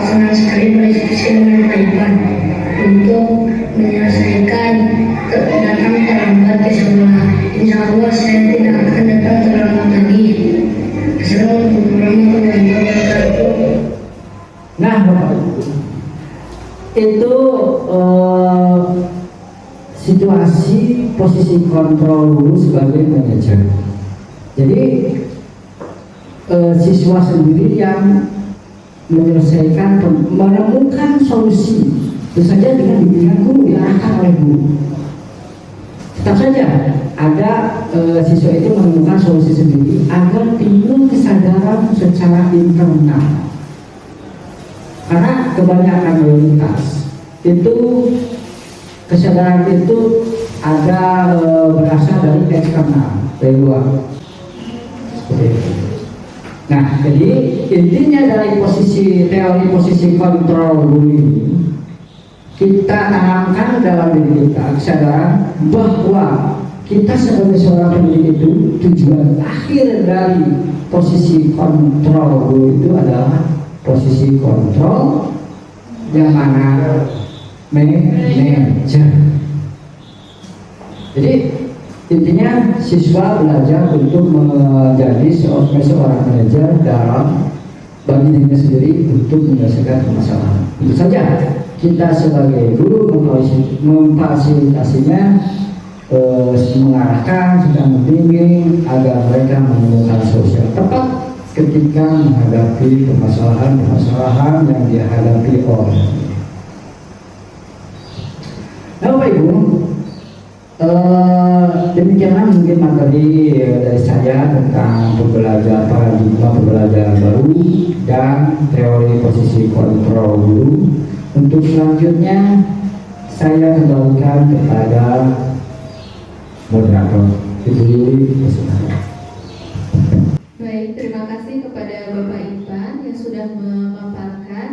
F: senang sekali berdiskusi dengan Pak Irfan untuk menyelesaikan datang terlambat ke sekolah. Insya Allah saya tidak akan datang terlambat lagi. Assalamualaikum warahmatullahi wabarakatuh.
E: Nah, Bapak itu situasi posisi kontrol guru sebagai manajer. Jadi siswa sendiri yang menyelesaikan, menemukan solusi, tentu saja dengan bimbingan guru, diarahkan oleh guru. Tetap saja ada siswa itu menemukan solusi sendiri agar timbul kesadaran secara internal. Karena kebanyakan mayoritas itu kesadaran itu ada berasal dari eksternal, dari luar. Seperti itu. Nah, jadi intinya dari teori posisi kontrol guru ini, kita tanamkan dalam diri kita kesadaran bahwa kita sebagai seorang pendidik itu tujuan akhir dari posisi kontrol guru itu adalah posisi kontrol yang mana manajer. Jadi intinya siswa belajar untuk menjadi seorang manajer dalam bagi dirinya sendiri untuk menyelesaikan permasalahan. Itu saja kita sebagai guru memfasilitasinya, mengarahkan, sedang membimbing agar mereka menemukan solusi yang tepat ketika menghadapi permasalahan yang dihadapi oleh. Nah, Bapak Ibu, demikianlah mungkin materi dari saya tentang paradigma pembelajaran baru dan teori posisi kontrol guru. Untuk selanjutnya saya kembalikan kepada moderator. Ibu Lili,
A: Baik, terima kasih kepada Bapak Irfan yang sudah memaparkan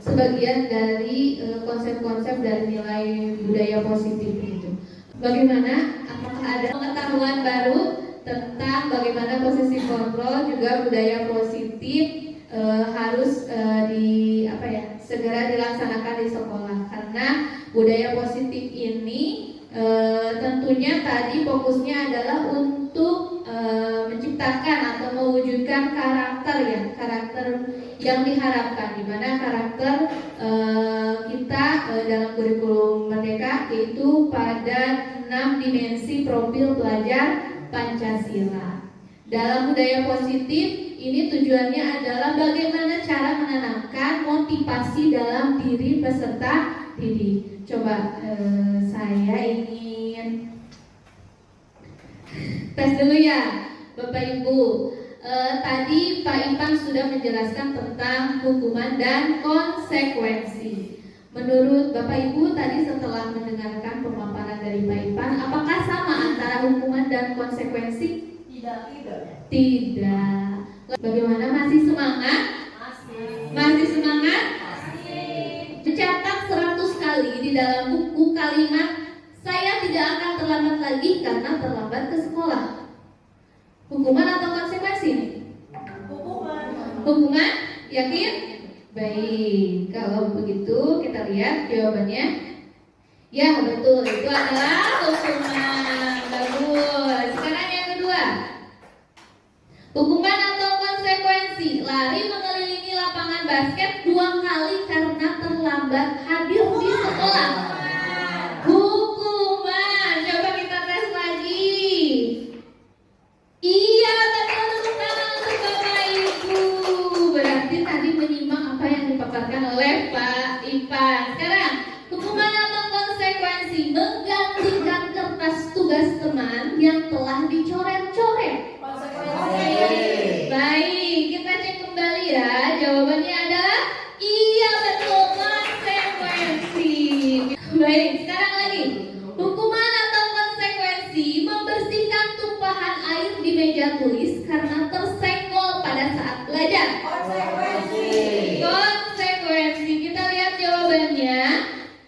A: sebagai bagian dari konsep-konsep dari nilai budaya positif itu. Bagaimana? Apakah ada pengetahuan baru tentang bagaimana posisi kontrol juga budaya positif harus segera dilaksanakan di sekolah, karena budaya positif ini tentunya tadi fokusnya adalah untuk menciptakan atau mewujudkan karakter yang diharapkan, di mana karakter kita dalam kurikulum Merdeka yaitu pada 6 dimensi profil pelajar Pancasila. Dalam budaya positif ini tujuannya adalah bagaimana cara menanamkan motivasi dalam diri peserta didik. Coba saya ingin tes dulu ya Bapak Ibu. Tadi Pak Ipan sudah menjelaskan tentang hukuman dan konsekuensi. Menurut Bapak Ibu tadi setelah mendengarkan pemaparan dari Pak Ipan, apakah sama antara hukuman dan konsekuensi? Tidak. Bagaimana, masih semangat? Masih semangat? Mencatat 100 kali di dalam buku kalimat "Saya tidak akan terlambat lagi karena terlambat ke sekolah". Hukuman atau konsekuensi? Hukuman? Yakin? Baik, kalau begitu kita lihat jawabannya. Ya, betul, itu adalah hukuman. Bagus. Sekarang yang kedua. Hukuman atau konsekuensi? Lari mengelilingi lapangan basket 2 kali karena terlambat hadir di sekolah. Hukuman. Coba kita tes lagi. Iya, betul, tepuk tangan untuk Bapak Ibu. Berarti tadi menyimak apa yang dipaparkan oleh Pak Ipan. Sekarang, hukuman atau konsekuensi? Menggantikan kertas tugas teman yang telah dicoret-coret. Baik, kita cek kembali ya. Jawabannya adalah iya, betul, konsekuensi. Baik, sekarang lagi. Hukuman atau konsekuensi? Membersihkan tumpahan air di meja tulis karena tersenggol pada saat belajar. Konsekuensi. Kita lihat jawabannya.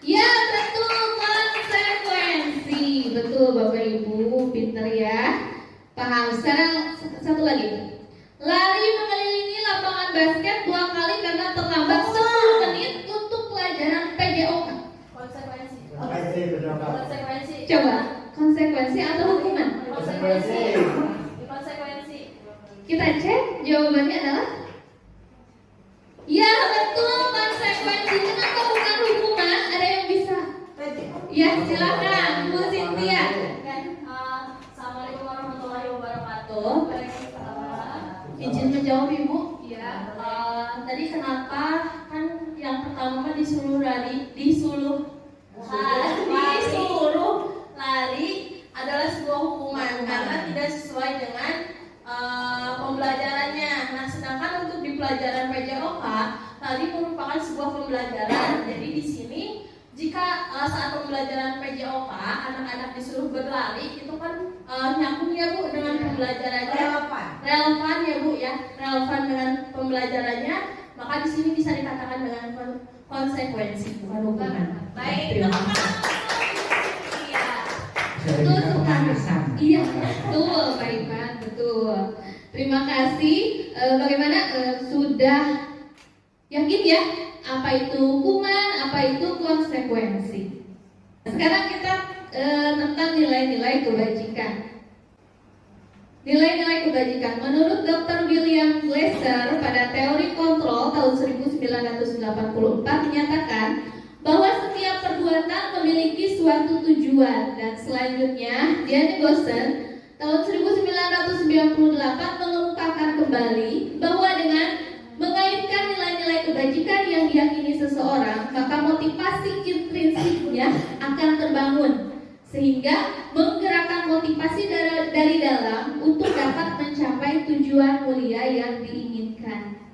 A: Ya, betul, konsekuensi. Betul Bapak Ibu, pinter ya. Paham. Sekarang satu lagi. Lari mengelilingi lapangan basket 2 kali karena terlambat 10 menit untuk pelajaran PJOK.
F: Konsekuensi.
A: Coba, konsekuensi atau hukuman?
F: Konsekuensi.
A: Kita cek, jawabannya adalah ya, betul, konsekuensi. Kenapa bukan hukuman? Ada yang bisa? Ya, silakan Bu Cynthia.
G: Assalamualaikum warahmatullahi wabarakatuh.
A: Izin menjawab Ibu.
G: Ya, tadi kenapa kan yang pertama disuruh lari adalah sebuah hukuman karena tidak sesuai dengan pembelajarannya. Nah, sedangkan untuk di pelajaran PJOK tadi merupakan sebuah pembelajaran. Jadi di sini jika saat pembelajaran PJOK anak-anak disuruh berlari, itu kan nyambung ya Bu dengan pembelajarannya, relevan ya Bu ya, relevan dengan pembelajarannya, maka di sini bisa dikatakan dengan konsekuensi, bukan hukuman.
A: Baik,
G: Terima kasih.
A: Iya.
E: Betul
A: sekali. Iya, betul Pak Ipan, betul. Terima kasih. Bagaimana sudah yakin ya apa itu hukuman, apa itu konsekuensi? Sekarang kita tentang nilai-nilai kebajikan. Nilai-nilai kebajikan menurut Dr. William Glasser pada teori kontrol tahun 1984 menyatakan bahwa setiap perbuatan memiliki suatu tujuan, dan selanjutnya Diane Gossen tahun 1998 mengemukakan kembali bahwa dengan mengaitkan nilai-nilai kebajikan yang diyakini seseorang, maka motivasi intrinsiknya akan terbangun sehingga menggerakkan motivasi dari dalam untuk dapat mencapai tujuan mulia yang diinginkan.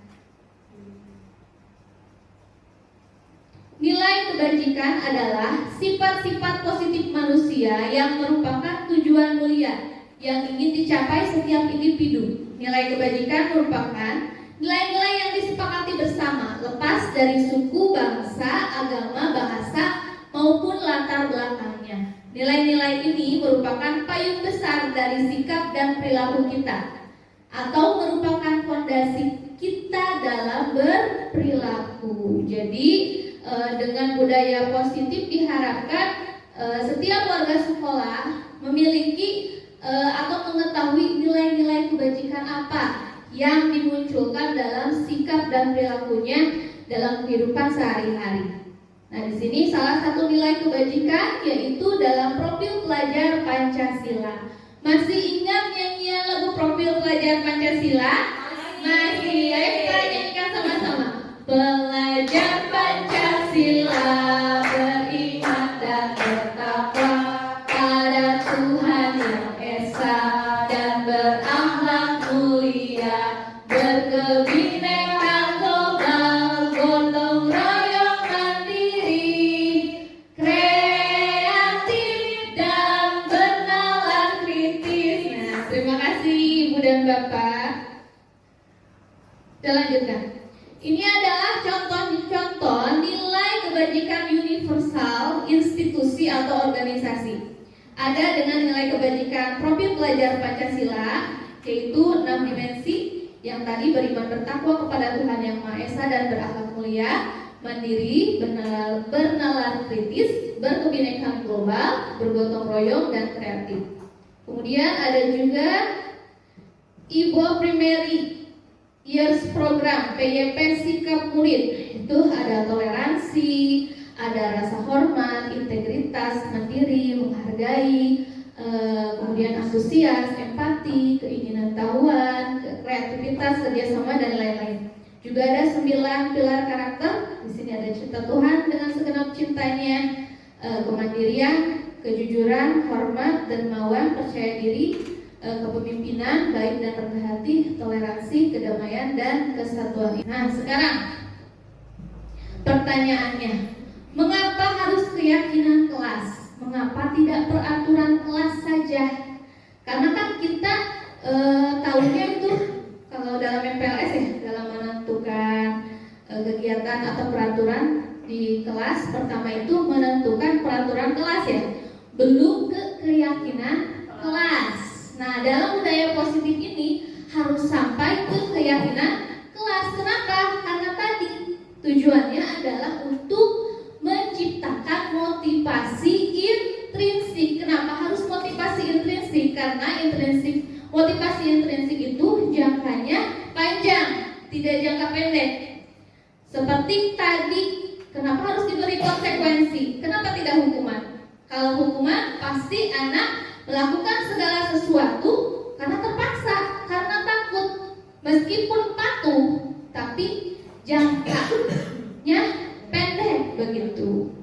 A: Nilai kebajikan adalah sifat-sifat positif manusia yang merupakan tujuan mulia yang ingin dicapai setiap individu. Nilai kebajikan merupakan Nilai-nilai yang disepakati bersama, lepas dari suku, bangsa, agama, bahasa, maupun latar belakangnya. Nilai-nilai ini merupakan payung besar dari sikap dan perilaku kita, atau merupakan fondasi kita dalam berperilaku. Jadi dengan budaya positif diharapkan setiap warga sekolah memiliki atau mengetahui nilai-nilai kebajikan apa yang dimunculkan dalam sikap dan perilakunya dalam kehidupan sehari-hari. Nah, di sini salah satu nilai kebajikan yaitu dalam profil pelajar Pancasila. Masih ingat nyanyian lagu profil pelajar Pancasila? Masih. Ayo kita nyanyikan sama-sama. Pelajar Pancasila beriman dan bertakwa pada Tuhan Yang Esa dan berakhlak mulia, berkebinekaan global, gotong royong mandiri, kreatif dan bernalar kritis. Nah, terima kasih Ibu dan Bapak. Kita lanjutkan. Ini adalah contoh-contoh nilai kebajikan universal institusi atau organisasi. Ada dengan nilai kebajikan profil pelajar Pancasila, yaitu 6 dimensi yang tadi beriman bertakwa kepada Tuhan Yang Maha Esa dan berakhlak mulia, mandiri, bernalar kritis, berkebinekaan global, bergotong royong, dan kreatif. Kemudian ada juga IBO Primary Years Program PYP Sikap Murid. Itu ada toleransi, ada rasa hormat, integritas, mandiri, menghargai, kemudian antusias, empati, keinginan tahuan, kreativitas, kerjasama, dan lain-lain. Juga ada 9 pilar karakter. Di sini ada cinta Tuhan dengan segenap cintanya, kemandirian, kejujuran, hormat, dermawan, percaya diri, kepemimpinan, baik dan rendah hati, toleransi, kedamaian, dan kesatuan. Nah, sekarang pertanyaannya, mengapa harus keyakinan kelas? Mengapa tidak peraturan kelas saja? Karena kan kita tahunya itu kalau dalam MPLS ya, dalam menentukan kegiatan atau peraturan di kelas, pertama itu menentukan peraturan kelas ya, belum ke keyakinan kelas. Nah, dalam budaya positif ini harus sampai ke keyakinan kelas. Kenapa? Karena tadi tujuannya adalah untuk menciptakan motivasi intrinsik. Kenapa harus motivasi intrinsik? Karena motivasi intrinsik itu jangkanya panjang, tidak jangka pendek. Seperti tadi, kenapa harus diberi konsekuensi? Kenapa tidak hukuman? Kalau hukuman pasti anak melakukan segala sesuatu karena terpaksa, karena takut. Meskipun patuh, tapi jangkanya pendek begitu.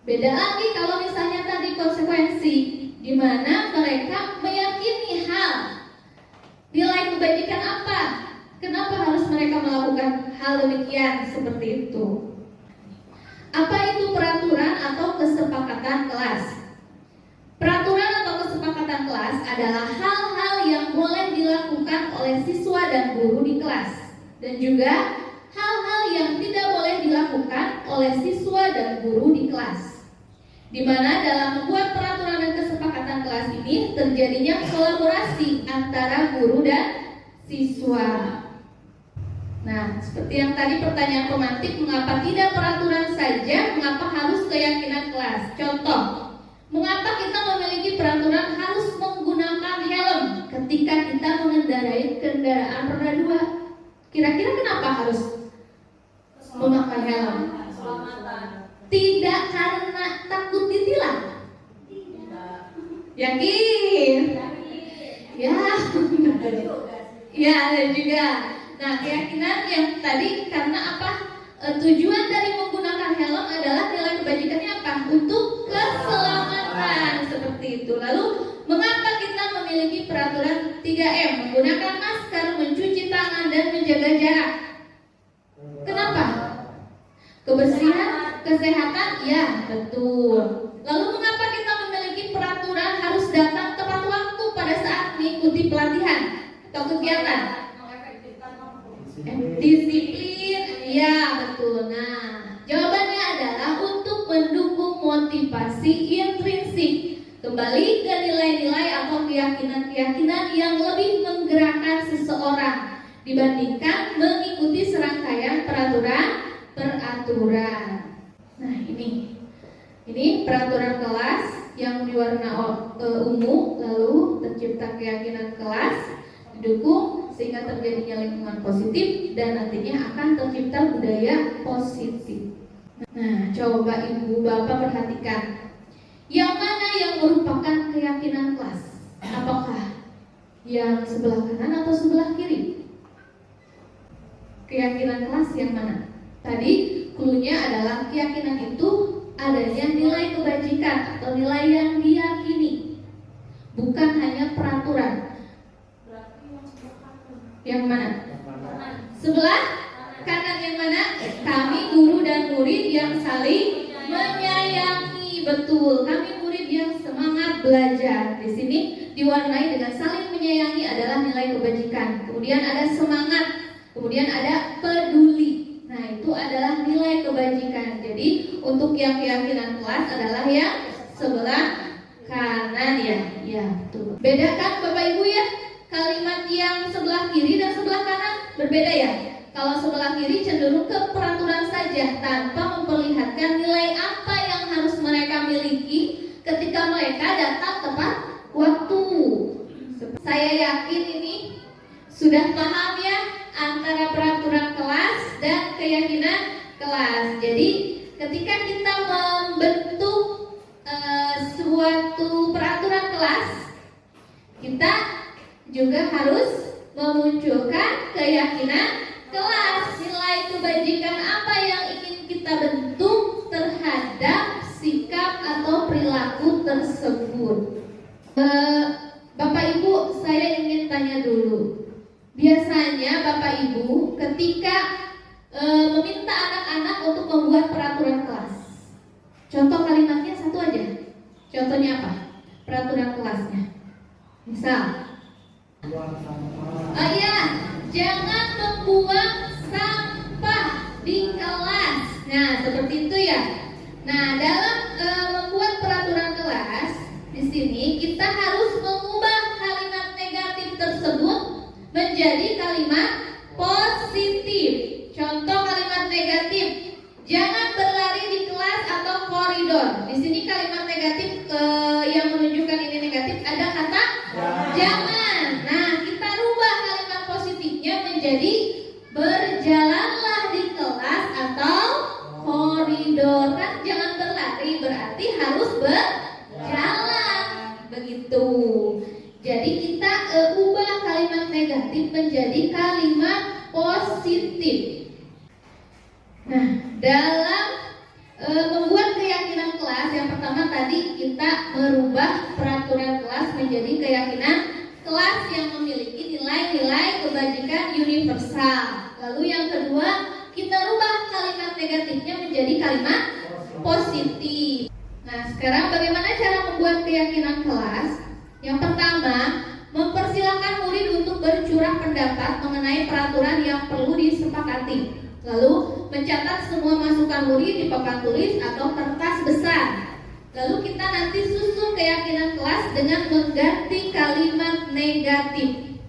A: Beda lagi kalau misalnya tadi konsekuensi, di mana mereka meyakini hal nilai kebajikan apa. Kenapa harus mereka melakukan hal demikian seperti itu? Apa itu peraturan atau kesepakatan kelas? Peraturan atau kesepakatan kelas adalah hal-hal yang boleh dilakukan oleh siswa dan guru di kelas, dan juga hal-hal yang tidak boleh dilakukan oleh siswa dan guru di kelas. Di mana dalam membuat peraturan dan kesepakatan kelas ini terjadinya kolaborasi antara guru dan siswa. Nah, seperti yang tadi pertanyaan pemantik, mengapa tidak peraturan saja, mengapa harus keyakinan kelas? Contoh, mengapa kita memiliki peraturan harus menggunakan helm ketika kita mengendarai kendaraan roda 2? Kira-kira kenapa harus memakai helm? Tidak karena takut ditilang? Yakin? Ya. Ya, ada juga. Nah, keyakinan yang tadi karena apa? Tujuan dari menggunakan helm adalah nilai kebajikannya apa? Untuk keselamatan, seperti itu. Lalu, mengapa kita memiliki peraturan 3M? Menggunakan masker, mencuci tangan, dan menjaga jarak. Kenapa? Kebersihan, kesehatan, ya betul. Lalu mengapa kita memiliki peraturan harus datang tepat waktu pada saat mengikuti pelatihan atau kegiatan? Disiplin, ya betul. Nah, jawabannya adalah untuk mendukung motivasi intrinsik. Kembali ke nilai-nilai atau keyakinan-keyakinan yang lebih menggerakkan seseorang dibandingkan mengikuti serangkaian peraturan. Nah, ini peraturan kelas yang diwarna ungu, lalu tercipta keyakinan kelas, didukung sehingga terjadinya lingkungan positif dan nantinya akan tercipta budaya positif. Nah, coba ibu bapak perhatikan, yang mana yang merupakan keyakinan kelas? Apakah yang sebelah kanan atau sebelah kiri? Keyakinan kelas yang mana? Tadi cluenya adalah keyakinan itu adanya nilai kebajikan atau nilai yang diyakini, bukan hanya peraturan. Yang mana? Sebelah kanan yang mana? Kami guru dan murid yang saling menyayangi. Betul, kami murid yang semangat belajar. Di sini diwarnai dengan saling menyayangi adalah nilai kebajikan. Kemudian ada semangat, kemudian ada peduli. Nah, itu adalah nilai kebajikan. Jadi untuk yang keyakinan kelas adalah yang sebelah kanan ya. Ya, betul. Beda kan Bapak Ibu ya? Kalimat yang sebelah kiri dan sebelah kanan berbeda ya. Kalau sebelah kiri cenderung ke peraturan saja tanpa memperlihatkan nilai apa yang harus mereka miliki ketika mereka datang tepat waktu. Saya yakin ini sudah paham ya antara peraturan kelas dan keyakinan kelas. Jadi ketika kita membentuk suatu peraturan kelas, kita juga harus memunculkan keyakinan kelas, nilai kebajikan apa yang ingin kita bentuk terhadap sikap atau perilaku tersebut. Bapak Ibu, saya ingin tanya dulu. Biasanya Bapak Ibu ketika meminta anak-anak untuk membuat peraturan kelas, contoh kalimatnya satu aja. Contohnya apa? Peraturan kelasnya. Misal, iya, jangan membuang sampah di kelas. Nah, seperti itu ya. Nah, dalam membuat peraturan kelas, di sini kita harus mengubah kalimat negatif tersebut menjadi kalimat positif. Contoh kalimat negatif, jangan berlari di kelas atau koridor. Di sini kalimat negatif yang menunjukkan ini negatif ada kata jangan. Nah, kita rubah kalimat positifnya menjadi berjalanlah di kelas atau koridor. Kan jangan berlari berarti harus berjalan. Begitu. Jadi kita ubah kalimat negatif menjadi kalimat positif. Nah, dalam membuat keyakinan kelas, yang pertama tadi kita merubah peraturan kelas menjadi keyakinan kelas yang memiliki nilai-nilai kebajikan universal. Lalu yang kedua, kita rubah kalimat negatifnya menjadi kalimat positif. Nah, sekarang bagaimana cara membuat keyakinan kelas? Yang pertama, mempersilahkan murid untuk bercurah pendapat mengenai peraturan yang perlu disepakati. Lalu mencatat semua masukan murid di papan tulis atau kertas besar. Lalu kita nanti susun keyakinan kelas dengan mengganti kalimat negatif.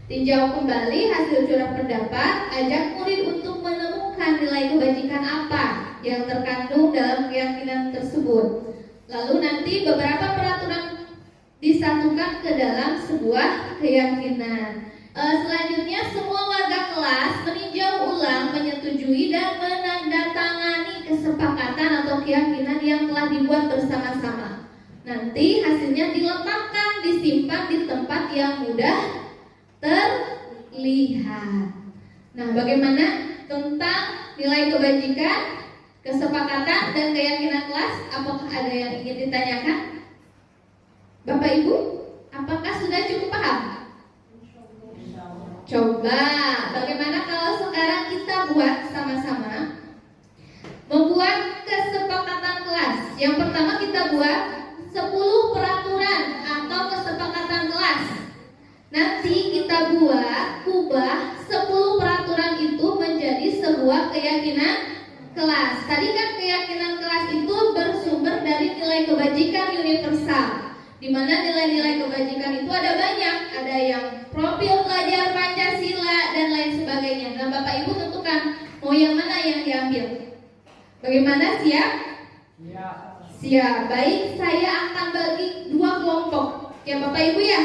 A: Tinjau kembali hasil curah pendapat, ajak murid untuk menemukan nilai kebajikan apa yang terkandung dalam keyakinan tersebut. Lalu nanti beberapa peraturan disatukan ke dalam sebuah keyakinan. Selanjutnya semua warga kelas meninjau ulang, menyetujui dan menandatangani kesepakatan atau keyakinan yang telah dibuat bersama-sama. Nanti hasilnya diletakkan, disimpan di tempat yang mudah terlihat. Nah, bagaimana tentang nilai kebajikan, kesepakatan dan keyakinan kelas? Apakah ada yang ingin ditanyakan? Bapak Ibu, apakah sudah cukup paham? Coba, bagaimana kalau sekarang kita buat sama-sama membuat kesepakatan kelas. Yang pertama kita buat 10 peraturan atau kesepakatan kelas. Nanti kita ubah 10 peraturan itu bahwa keyakinan kelas. Tadi kan keyakinan kelas itu bersumber dari nilai kebajikan universal. Di mana nilai-nilai kebajikan itu ada banyak, ada yang profil pelajar Pancasila dan lain sebagainya. Nah, Bapak Ibu tentukan mau yang mana yang diambil. Bagaimana, siap? Siap. Baik, saya akan bagi dua kelompok. Ya Bapak Ibu ya.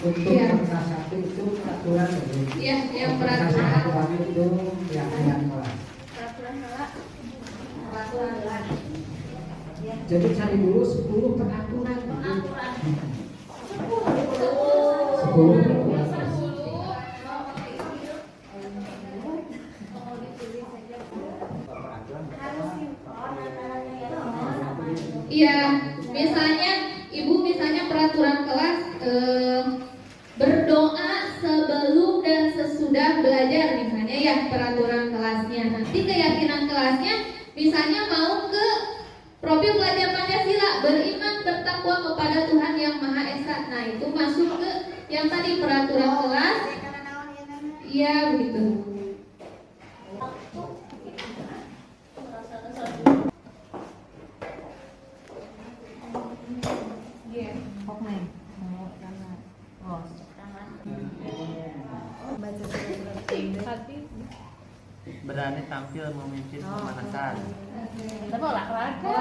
E: Untuk
A: Iya.
E: kelas 1 itu peraturan
A: Iya, yang
E: kelas
A: peraturan.
E: 1 itu keyakinan kelas. Jadi cari dulu 10 peraturan. 10
A: Iya, misalnya Ibu peraturan kelas berdoa sebelum dan sesudah belajar misalnya ya peraturan kelasnya. Nanti keyakinan kelasnya misalnya mau ke profil pelajar Pancasila, beriman bertakwa kepada Tuhan yang Maha Esa. Nah, itu masuk ke yang tadi peraturan kelas. Iya, begitu.
D: Berani tampil memimpin pemanasan.
G: Tapi olahraga.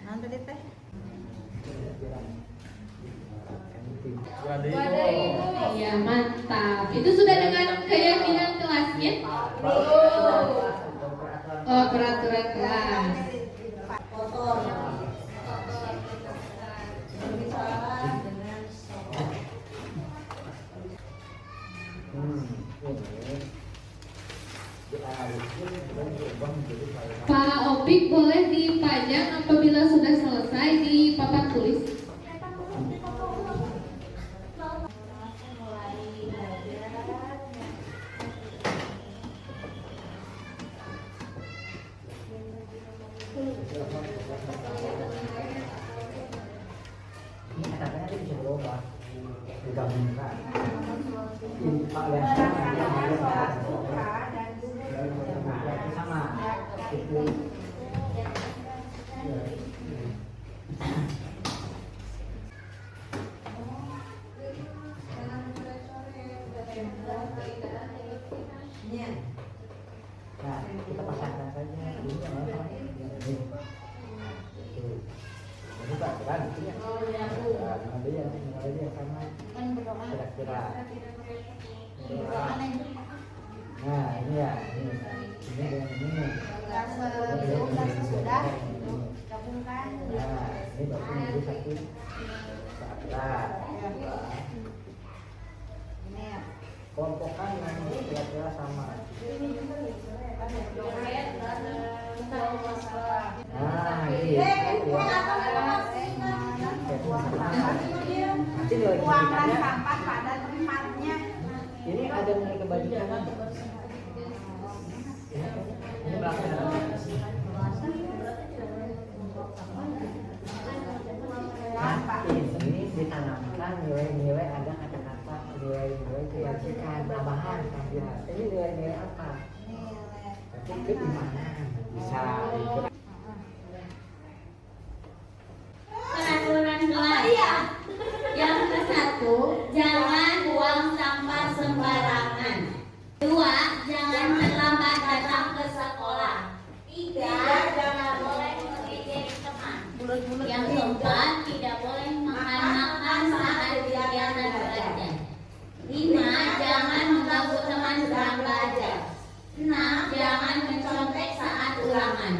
H: Nanti deh teh.
A: Iya, mantap. Itu sudah dengan keyakinan kelasnya. Oh, peraturan kelas. Pak Opik boleh dipajang apabila sudah selesai di papan tulis.
E: digabungkan. Pak yang sama itu. Nah, kita pasangkan saja ini ini Pak, kan gitu ya. Nanti yang sama kira-kira. Nah, ini ya, ini dengan ini.
H: Sudah gabungkan.
E: Nah, ini berarti menjadi satu saat.
H: Ini ya.
E: Kelompokan yang kira-kira sama. Nah, ini. Nanti nilai
H: Buangkan
E: kebajikannya.
H: sampah pada tempatnya.
E: Ini ada nilai kebajikan. Ini berapa? Nah, ini ditanamkan nilai-nilai ada kata-kata nilai-nilai keyakinan tambahan tambahan. Ini nilai-nilai apa? Nanti itu di mana? Bisa ikut.
G: Peraturan kelas. Yang ke-1, jangan buang sampah sembarangan. 2, jangan terlambat datang ke sekolah. 3, jangan boleh mengejek teman. Yang ke-4, tidak boleh makan saat kegiatan belajar. 5, jangan mengganggu teman sedang belajar. 6, jangan mencontek saat ulangan.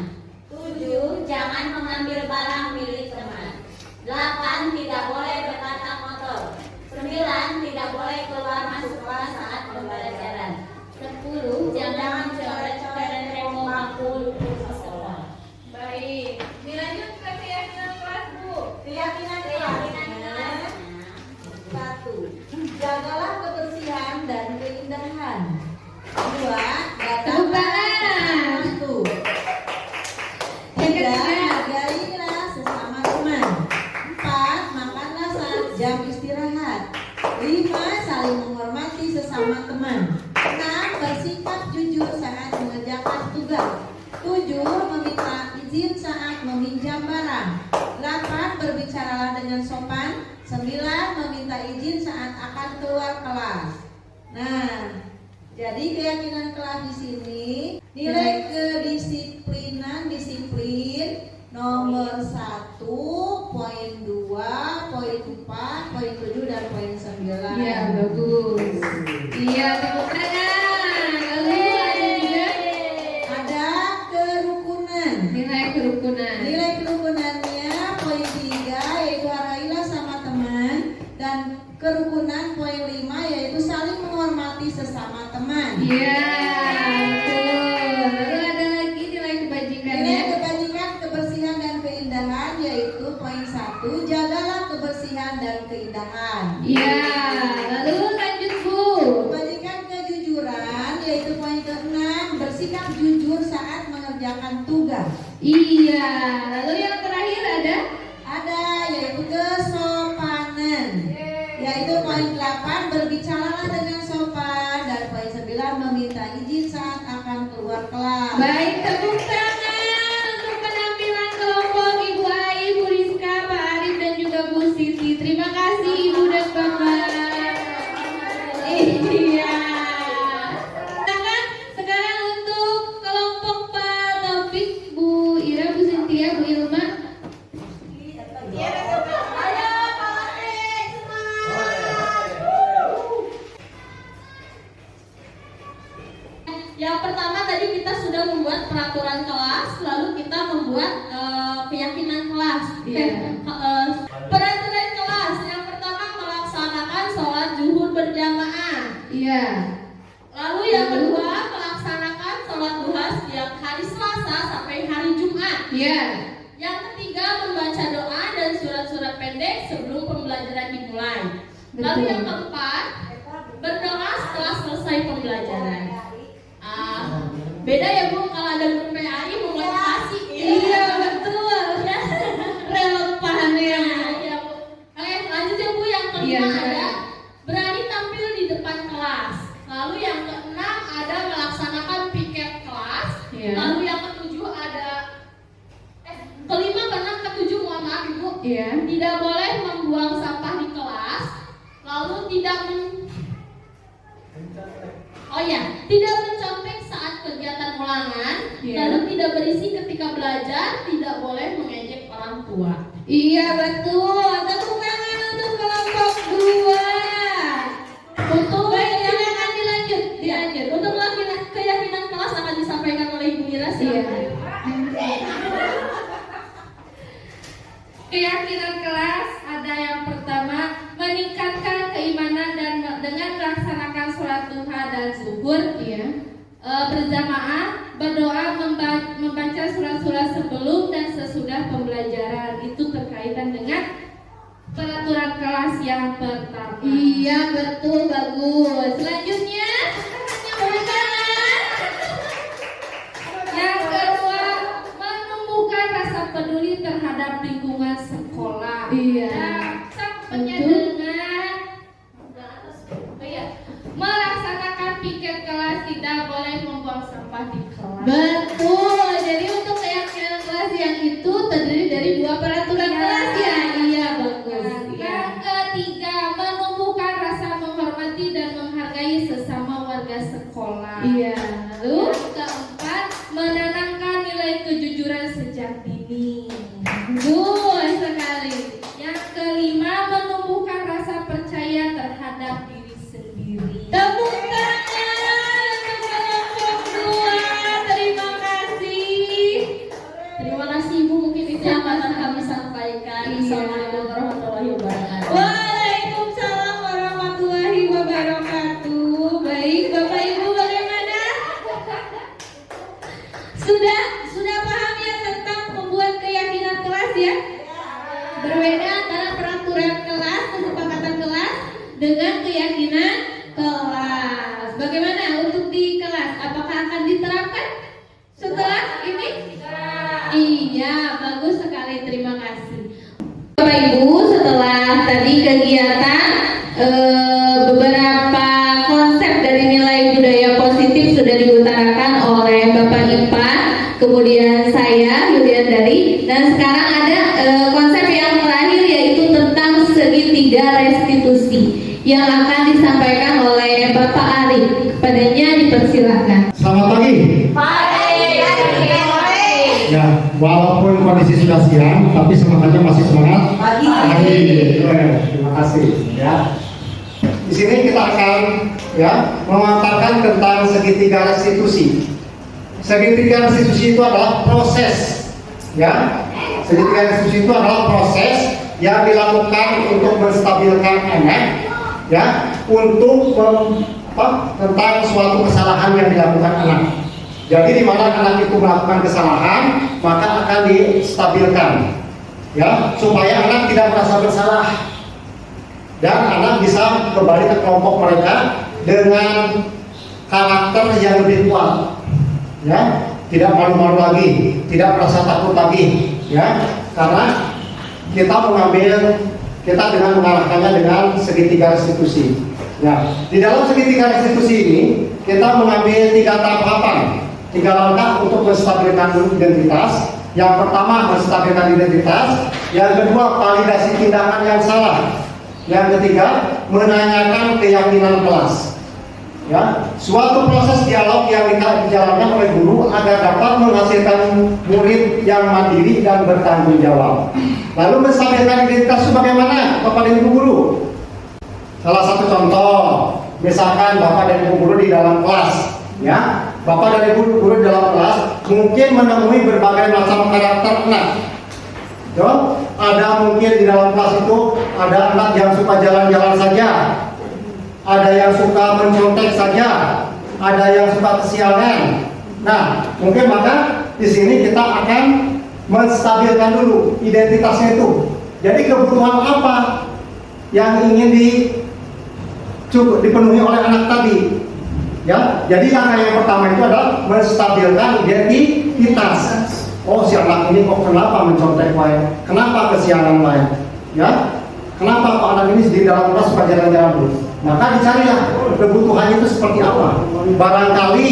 H: Jadi keyakinan kelas di sini nilai kedisiplinan disiplin nomor 1, poin 2, poin 4, poin 7 dan poin 9.
A: Iya, bagus. Iya, tepuk tangan. Lalu ada juga
H: Ada kerukunan.
A: nilai kerukunan.
H: Nilai kerukunannya poin 3 yaitu hargailah sama teman, dan kerukunan poin 5 yaitu saling menghormati sesama teman.
A: Iya, betul. Lalu ada lagi nilai kebajikannya.
H: Nilai kebajikan, kebersihan dan keindahan yaitu poin 1, jagalah kebersihan dan keindahan.
A: Iya, lalu lanjut Bu.
H: Kebajikan kejujuran yaitu poin ke-6, bersikap jujur saat mengerjakan tugas.
A: Iya, lalu yang terakhir
H: Ada yaitu kesopanan, yaitu poin 8, berbicaralah dengan sopan, dan poin 9, meminta izin saat akan keluar kelas.
A: baik, tepuk tangan untuk penampilan kelompok Ibu Ai, Bu Rizka, Pak Arif dan juga Bu Siti. Terima kasih Ibu dan Bapak. Iya. Sekarang untuk kelompok Pak Taufik, Bu Ira, Bu Sintia, Bu Ilma.
G: Yang pertama tadi kita sudah membuat peraturan kelas, lalu kita membuat keyakinan kelas.
A: Iya.
G: Peraturan kelas yang pertama melaksanakan sholat zuhur berjamaah.
A: Iya.
G: Lalu yang kedua melaksanakan sholat duha setiap hari Selasa sampai hari Jumat.
A: Iya.
G: Yang ketiga membaca doa dan surat-surat pendek sebelum pembelajaran dimulai. Lalu
A: Betul.
G: yang keempat berdoa setelah selesai pembelajaran. Beda ya Bu kalau ada guru PAI memotivasi.
A: Iya, betul.
G: Ya.
A: Relevan ya.
G: Iya Bu. Oke, lanjut ya Bu. Yang kelima
A: Iya.
G: ada berani tampil di depan kelas. Lalu yang keenam ada melaksanakan piket kelas.
A: Iya.
G: Lalu yang ketujuh ada kelima, keenam, ketujuh, mohon maaf Ibu.
A: Iya.
G: Tidak boleh membuang sampah di kelas. Lalu tidak tidak mencontek saat kegiatan ulangan.
A: Iya.
G: Lalu tidak berisik ketika belajar. Tidak boleh mengejek orang tua.
A: Iya, betul. Tepuk tangan untuk kelompok 2.
G: Untuk
A: Baik, silakan dilanjut. Dilanjut.
G: untuk keyakinan kelas akan disampaikan oleh Ibu Ira.
A: Iya.
I: Keyakinan kelas ada yang pertama meningkatkan keimanan dan dengan melaksanakan sholat duha dan zuhur, berjamaah, berdoa, membaca surat-surat sebelum dan sesudah pembelajaran. Itu berkaitan dengan peraturan kelas yang pertama.
A: Iya, betul, bagus. Selanjutnya, tepuk tangan.
I: Yang kedua, menumbuhkan rasa peduli terhadap lingkungan sekolah.
A: Iya.
I: Dan sampainya
A: Betul.
I: dengan melaksanakan piket kelas, tidak boleh membuang sampah di kelas.
A: Betul. Jadi untuk keyakinan kelas yang itu terdiri dari 2 peraturan
I: Iya.
A: kelas ya. Iya, bagus.
I: Yang ketiga, menumbuhkan rasa menghormati dan menghargai sesama warga sekolah.
A: Iya. Lalu
I: Yang keempat, menanamkan nilai kejujuran sejak dini.
A: betul sekali.
I: Yang kelima, menumbuhkan rasa percaya terhadap diri sendiri.
A: Tepuk tangan untuk kelompok 2. Terima kasih.
G: Terima kasih Ibu. Mungkin itu yang akan kami sampaikan.
A: Iya.
G: Assalamualaikum warahmatullahi wabarakatuh.
A: Waalaikumsalam warahmatullahi wabarakatuh. Baik, Bapak Ibu bagaimana? Sudah paham ya tentang membuat keyakinan kelas ya? Berbeda antara peraturan kelas, kesepakatan kelas dengan keyakinan kelas. Bagaimana untuk di kelas? Apakah akan diterapkan setelah ini? Iya, bagus sekali. Terima kasih. Bapak Ibu, setelah tadi kegiatan beberapa konsep dari nilai budaya positif sudah diutarakan oleh Bapak IPA, kemudian saya Yulian Dari, dan sekarang ada konsep yang terakhir yaitu tentang segitiga restitusi yang akan disampaikan oleh Bapak Arif. Kepadanya silakan.
J: Selamat pagi. Ya, walaupun kondisi sudah siang, tapi semangatnya masih semangat. Pagi. Terima kasih. Ya. Di sini kita akan memaparkan tentang segitiga restitusi. Segitiga restitusi itu adalah proses. Ya, segitiga restitusi itu adalah proses yang dilakukan untuk menstabilkan anak, ya, untuk tentang suatu kesalahan yang dilakukan anak. Jadi di mana anak itu melakukan kesalahan, maka akan distabilkan, ya, supaya anak tidak merasa bersalah dan anak bisa kembali ke kelompok mereka dengan karakter yang lebih kuat, ya, tidak malu-malu lagi, tidak merasa takut lagi, ya, karena kita dengan mengarahkannya dengan segitiga restitusi. Ya, di dalam segitiga restitusi ini kita mengambil 3 tahapan. 3 langkah untuk menstabilkan identitas. Yang pertama menstabilkan identitas, yang kedua validasi tindakan yang salah, yang ketiga menanyakan keyakinan kelas. Ya, suatu proses dialog yang dijalankan oleh guru agar dapat menghasilkan murid yang mandiri dan bertanggung jawab. Lalu menstabilkan identitas itu bagaimana, Bapak dan Ibu guru? Salah satu contoh, misalkan Bapak dan Ibu guru di dalam kelas, ya. Bapak dan Ibu guru di dalam kelas mungkin menemui berbagai macam karakter anak. Ya, ada mungkin di dalam kelas itu ada anak yang suka jalan-jalan saja, ada yang suka mencontek saja, ada yang suka kesiangan. Nah, mungkin maka di sini kita akan menstabilkan dulu identitasnya itu. Jadi kebutuhan apa yang ingin dipenuhi oleh anak tadi? Ya, jadi langkah yang pertama itu adalah menstabilkan identitas. Oh, si anak ini kok kenapa mencontek baik? Kenapa kesiangan baik? Ya, kenapa kok anak ini di dalam kelas suka jalan-jalan dulu? Maka dicarilah kebutuhannya itu seperti apa. Barangkali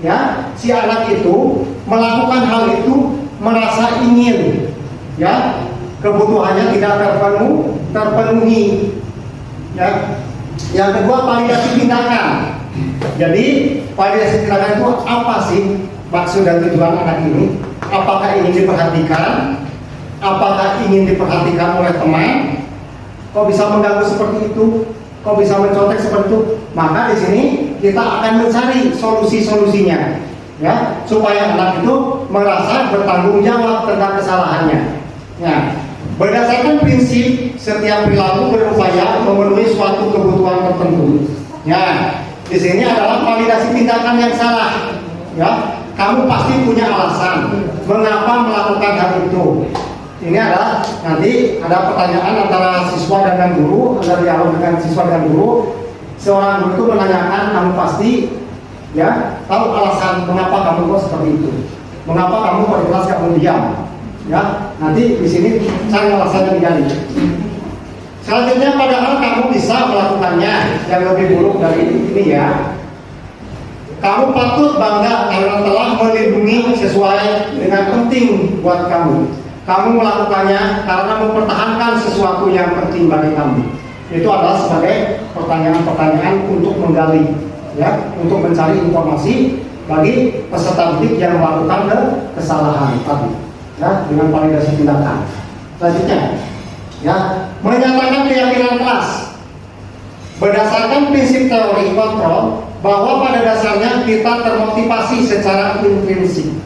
J: ya si anak itu melakukan hal itu merasa ingin, ya, kebutuhannya tidak terpenuhi. Ya. Yang kedua validasi tindakan. Jadi validasi tindakan itu apa sih maksud dan tujuan anak ini? Apakah ingin diperhatikan? Apakah ingin diperhatikan oleh teman? Kok bisa mengganggu seperti itu? Kok bisa mencontek seperti itu? Maka di sini kita akan mencari solusi-solusinya, ya, supaya anak itu merasa bertanggung jawab tentang kesalahannya. Nah, berdasarkan prinsip setiap perilaku berupaya memenuhi suatu kebutuhan tertentu. Ya, di sini adalah validasi tindakan yang salah. Ya, kamu pasti punya alasan mengapa melakukan hal itu. Ini adalah nanti ada pertanyaan antara siswa dengan guru, ada dialog dengan siswa dengan guru. Seorang guru itu menanyakan, kamu pasti ya tahu alasan mengapa kamu kok seperti itu, mengapa kamu kok di kelas kamu diam. Ya, nanti di sini cari alasannya digali. Selanjutnya, padahal kamu bisa melakukannya yang lebih buruk dari ini ya. Kamu patut bangga karena telah melindungi sesuai dengan penting buat kamu. Kamu melakukannya karena mempertahankan sesuatu yang penting bagi kamu. Itu adalah sebagai pertanyaan-pertanyaan untuk menggali, ya, untuk mencari informasi bagi peserta didik yang melakukan kesalahan tadi, ya, dengan validasi tindakan. Selanjutnya, ya, menyatakan keyakinan kelas berdasarkan prinsip teori kontrol bahwa pada dasarnya kita termotivasi secara intrinsik,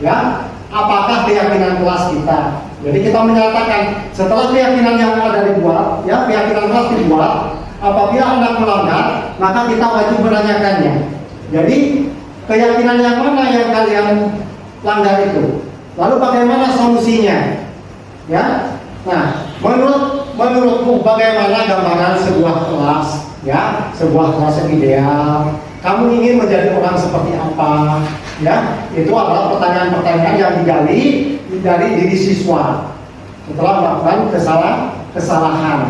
J: ya. Apakah keyakinan kelas kita? Jadi kita menyatakan setelah keyakinan yang ada dibuat, ya, keyakinan kelas dibuat, apabila anak melanggar, maka kita wajib menanyakannya. Jadi keyakinan yang mana yang kalian langgar itu? Lalu bagaimana solusinya? Ya, nah, menurutmu bagaimana gambaran sebuah kelas? Ya, sebuah kelas yang ideal. Kamu ingin menjadi orang seperti apa? Ya, itu adalah pertanyaan-pertanyaan yang digali dari diri siswa setelah melakukan kesalahan.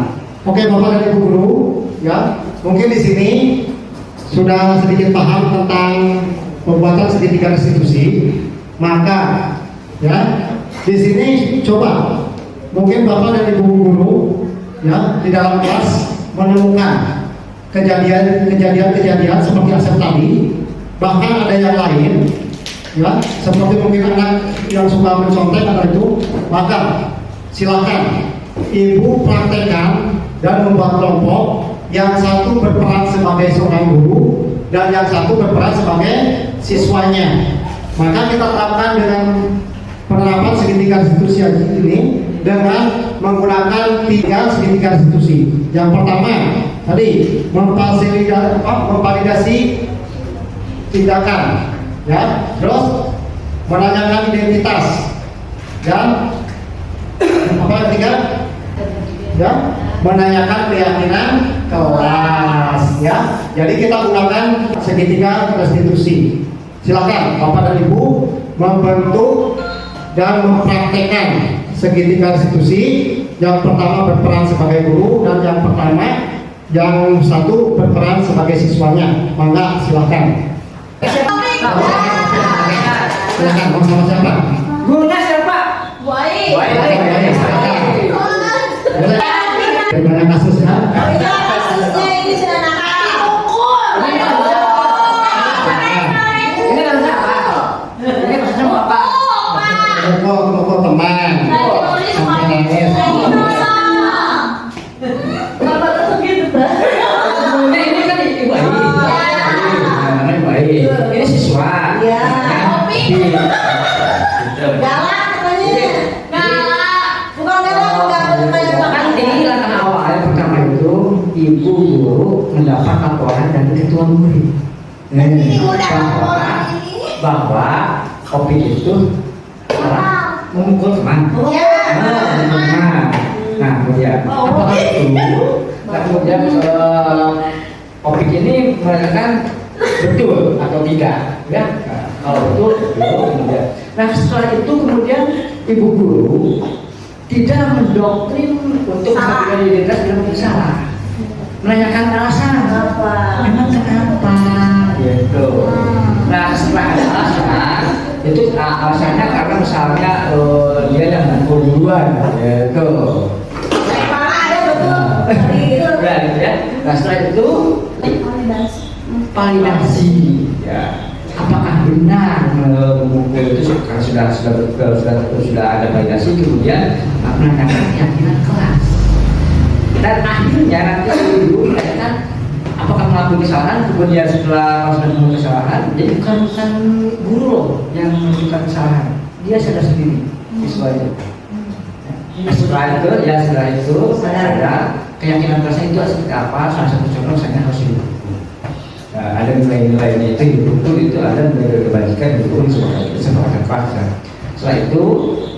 J: Oke, Bapak dan Ibu guru, ya, mungkin di sini sudah sedikit paham tentang pembuatan segitiga restitusi. Maka, ya, di sini coba mungkin Bapak dan Ibu guru, ya, di dalam kelas menemukan kejadian-kejadian seperti Asep tadi, bahkan ada yang lain, ya, seperti mungkin anak yang suka mencontek atau itu, maka silakan ibu praktekkan dan membuat kelompok. Yang satu berperan sebagai seorang guru dan yang satu berperan sebagai siswanya. Maka kita terapkan dengan penerapan segitiga restitusi ini dengan menggunakan 3 segitiga restitusi. Yang pertama tadi memvalidasi tindakan, ya, terus menanyakan identitas, dan apa yang ketiga, ya, menanyakan keyakinan kelas, ya. Jadi kita gunakan segitiga restitusi. Silakan Bapak dan Ibu membentuk dan mempraktekkan segitiga restitusi. Yang pertama berperan sebagai guru dan yang satu berperan sebagai siswanya. Mangga silakan. Silakan, mau sama siapa?
H: Gurunya siapa?
G: Baik.
J: Bagaimana kasusnya?
H: Kasusnya ini sudah nakal.
E: Ini kan siapa? Ini maksudnya apa?
J: Toko teman.
E: Ini kan ibu baik. Ini siswa.
H: Ya.
E: Galak
H: katanya. Bukan galak.
E: Nanti langkah awal pertama itu ibu guru mendapat laporan dari ketua murid. Bahwa kopi itu memukul teman. Nah, kemudian apakah itu? Nah, kemudian kopi ini mengatakan betul atau tidak, ya? Nah, kalau betul, kemudian. Nah, setelah itu kemudian ibu guru tidak mendoktrin untuk mengambil identitas yang salah, menanyakan alasan. Memang kenapa? Gitu. Nah, setelah ada alasan, itu alasannya karena misalnya dia yang mukul duluan, gitu. Ya, gitu ya. Nah, setelah itu validasi, ya. Apakah benar memukul itu karena sudah ada validasi, kemudian menanyakan keyakinan kelas. Dan akhirnya nanti ibu menanyakan apakah melakukan kesalahan, kemudian setelah melakukan kesalahan, jadi bukan guru loh yang melakukan kesalahan, dia sadar sendiri siswanya. Setelah itu sadar keyakinan kelasnya itu seperti apa. Salah satu contoh misalnya harus hidup. Nah, ada nilai-nilainya itu betul, itu ada nilai kebajikan itu kesepakatan paksa. Setelah itu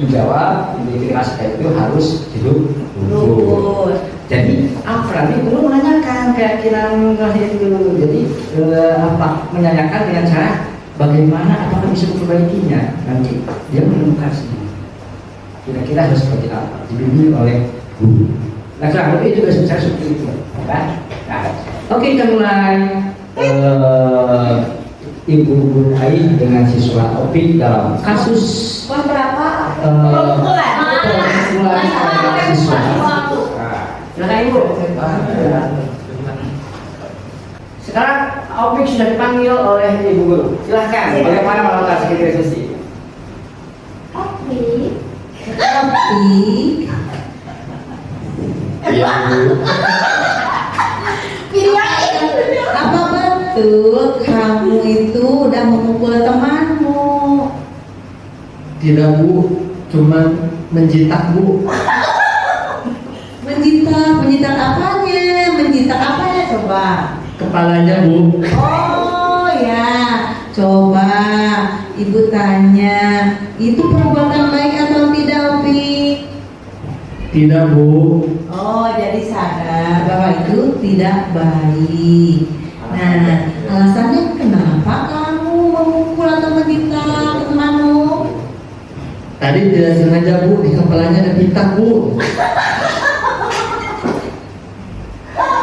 E: menjawab indikator aspek itu harus hidup luhur. Jadi nanti guru menanyakan keyakinan kelas itu. Jadi menanyakan dengan cara bagaimana, apakah bisa memperbaikinya. Nanti dia menemukan sendiri kira-kira harus seperti apa, dibimbing oleh guru. Nah, kurang lebih itu sudah bicara seperti itu, kan? Nah, oke, kita mulai. Ibu guru Ai dengan siswa Opik dalam kasus
H: berapa?
E: pemukulan siswa. Silakan Ibu. Sekarang Opik sudah dipanggil oleh Ibu guru. Silakan. Bagaimana melakukan segitiga restitusi?
H: Opik.
C: Iya, Bu.
H: Apa betul kamu itu udah memukul temanmu?
D: Tidak, Bu, cuma menjitak, Bu.
H: Menjitak apanya? Menjitak apanya coba?
D: Kepalanya, Bu.
H: Oh ya, coba ibu tanya, itu perbuatan baik atau tidak, Opi?
D: Tidak, Bu.
H: Oh, jadi sadar bahwa itu tidak baik. Nah, alasannya kenapa kamu memukul atau menjitak temanmu?
D: Tadi tidak sengaja, Bu, di kepalanya ada pitak, Bu.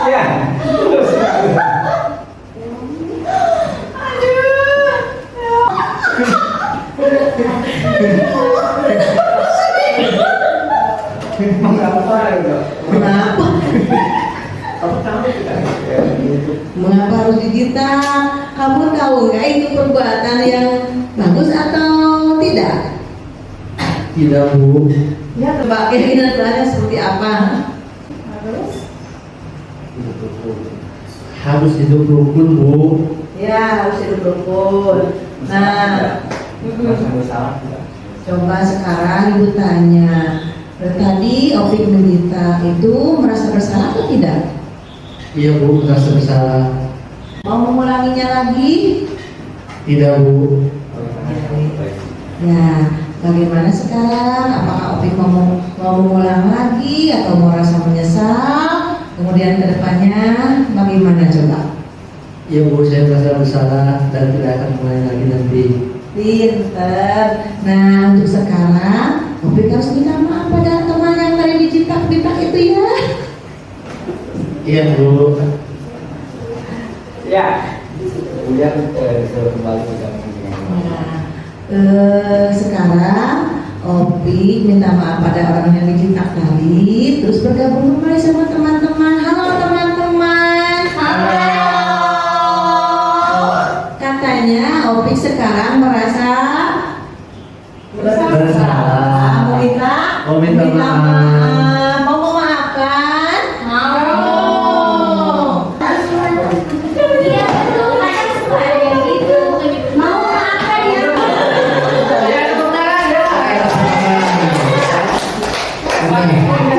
E: Ya.
H: Mengapa harus dijitak? Kamu tahu nggak itu perbuatan yang bagus atau tidak?
D: Tidak, Bu.
H: Ya, coba keyakinan kalian seperti apa?
D: Harus hidup rukun, Bu.
H: Ya, harus hidup rukun. Nah, coba sekarang ibu tanya. Tadi Opik Nurita itu merasa bersalah atau tidak?
D: Iya, Bu, merasa bersalah.
H: Mau mengulanginya lagi?
D: Tidak, Bu.
H: Ya, bagaimana sekarang? Apakah Opik mau mengulang lagi atau mau rasa menyesal? Kemudian kedepannya bagaimana coba?
D: Iya, Bu, saya merasa bersalah dan tidak akan mulai lagi nanti.
H: Pinter. Nah, untuk sekarang Opik harus minta maaf pada teman yang tadi dijitak-jitak itu ya.
D: Iya, Bu.
C: Ya. Kemudian kembali ke
H: Sekarang Opik minta maaf pada orang yang dijitak tadi, terus bergabung kembali sama teman-teman. Halo teman-teman. Halo. Katanya Opik sekarang merasa
D: Bersalah.
H: Mau minta?
D: Mau minta maaf.
H: Mau memaafkan?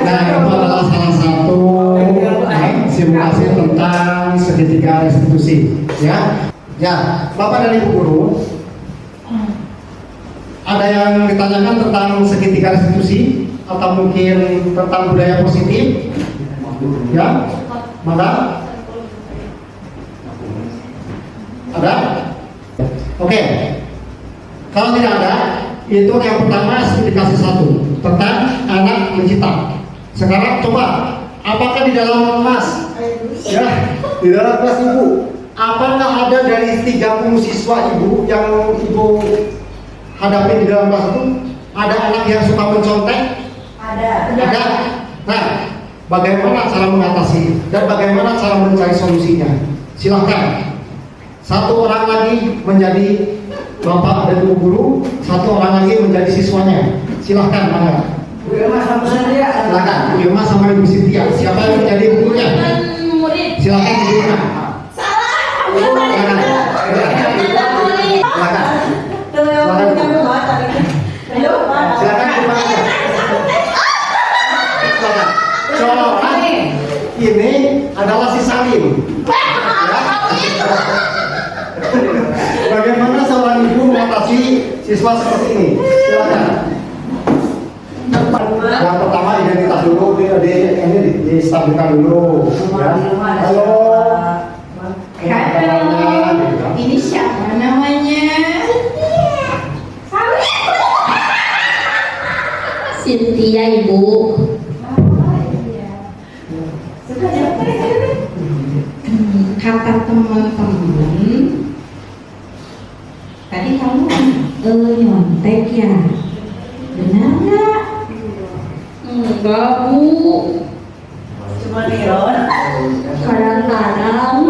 J: Nah, itu adalah salah satu simulasi tentang segitiga restitusi, ya. Ya, Bapak dan Ibu guru, ada yang ditanyakan tentang segitiga restitusi atau mungkin tentang budaya positif, ya? Maka ada? Oke. Kalau tidak ada, itu yang pertama dikasih satu tentang anak mencipta. Sekarang coba, apakah di dalam kelas, ya, di dalam kelas ibu, apakah ada dari 30 siswa ibu yang ibu hadapi di dalam kelas itu ada anak yang suka mencontek?
H: Ada.
J: Ada. Nah, bagaimana cara mengatasi dan bagaimana cara mencari solusinya? Silahkan. Satu orang lagi menjadi bapak dan ibu guru, satu orang lagi menjadi siswanya. Silahkan, mana?
E: Bu Irma sama saya.
J: Silahkan, Bu Irma sama Ibu Sintia. Siapa yang menjadi gurunya? Silahkan, Bu Irma. Silakan. Silakan. Ini adalah si Salim. Bagaimana seorang ibu mengatasi siswa seperti ini? Silakan. Yang pertama identitas dulu, ini distabilkan dulu. Ya. Halo.
A: Ini siapa namanya? Cynthia, Ibu. Kata teman-teman, tadi kamu nyontek ya? Benar nggak? Enggak, Bu.
H: Cuma Niron.
A: Kadang-kadang.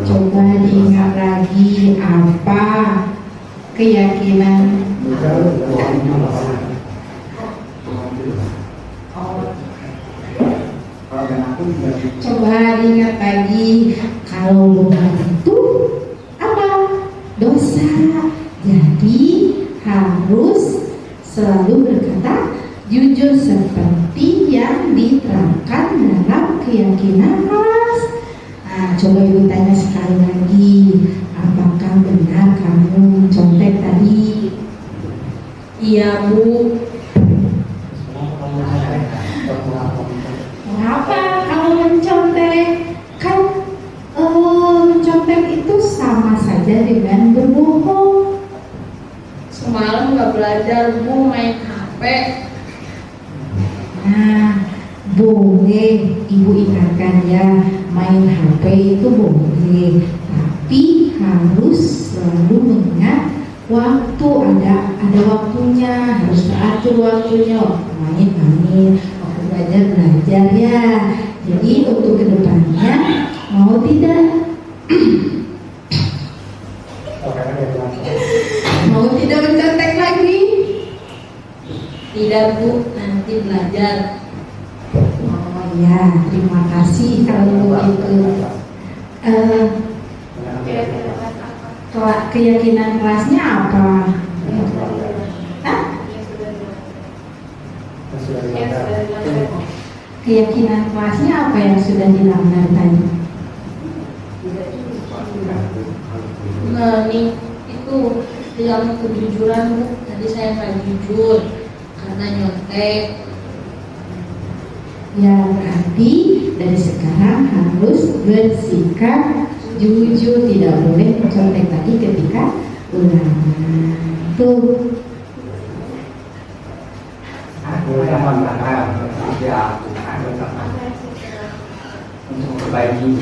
A: Coba diingat lagi apa keyakinan. Coba diingat lagi, kalau bohong itu apa? Dosa. Jadi harus selalu berkata jujur seperti yang diterangkan dalam keyakinan kelas. Nah, coba Ibu tanya sekali lagi, apakah benar kamu contek tadi? Iya, Bu. Kenapa kamu mencontek? Kan mencontek itu sama saja dengan berbohong.
G: Semalam nggak belajar, Bu, main HP.
A: Nah, boleh Ibu ingatkan ya, main HP itu boleh, tapi harus selalu mengingat waktu, ada waktunya, harus teratur waktunya. Waktu main, waktu belajar ya. Jadi untuk kedepannya mau tidak mau tidak mencontek lagi?
G: Tidak Bu, nanti belajar.
A: Oh ya, terima kasih kalau itu. Keyakinan kelasnya apa? Hah? Keyakinan kelasnya apa yang sudah dilanggar tadi?
G: Nah, itu dalam kejujuran Bu. Tadi saya nggak jujur karena nyontek.
A: Ya berarti dari sekarang harus bersikap jujur, tidak boleh mencontek lagi ketika ulangan. Tuh.
C: Untuk berbagi.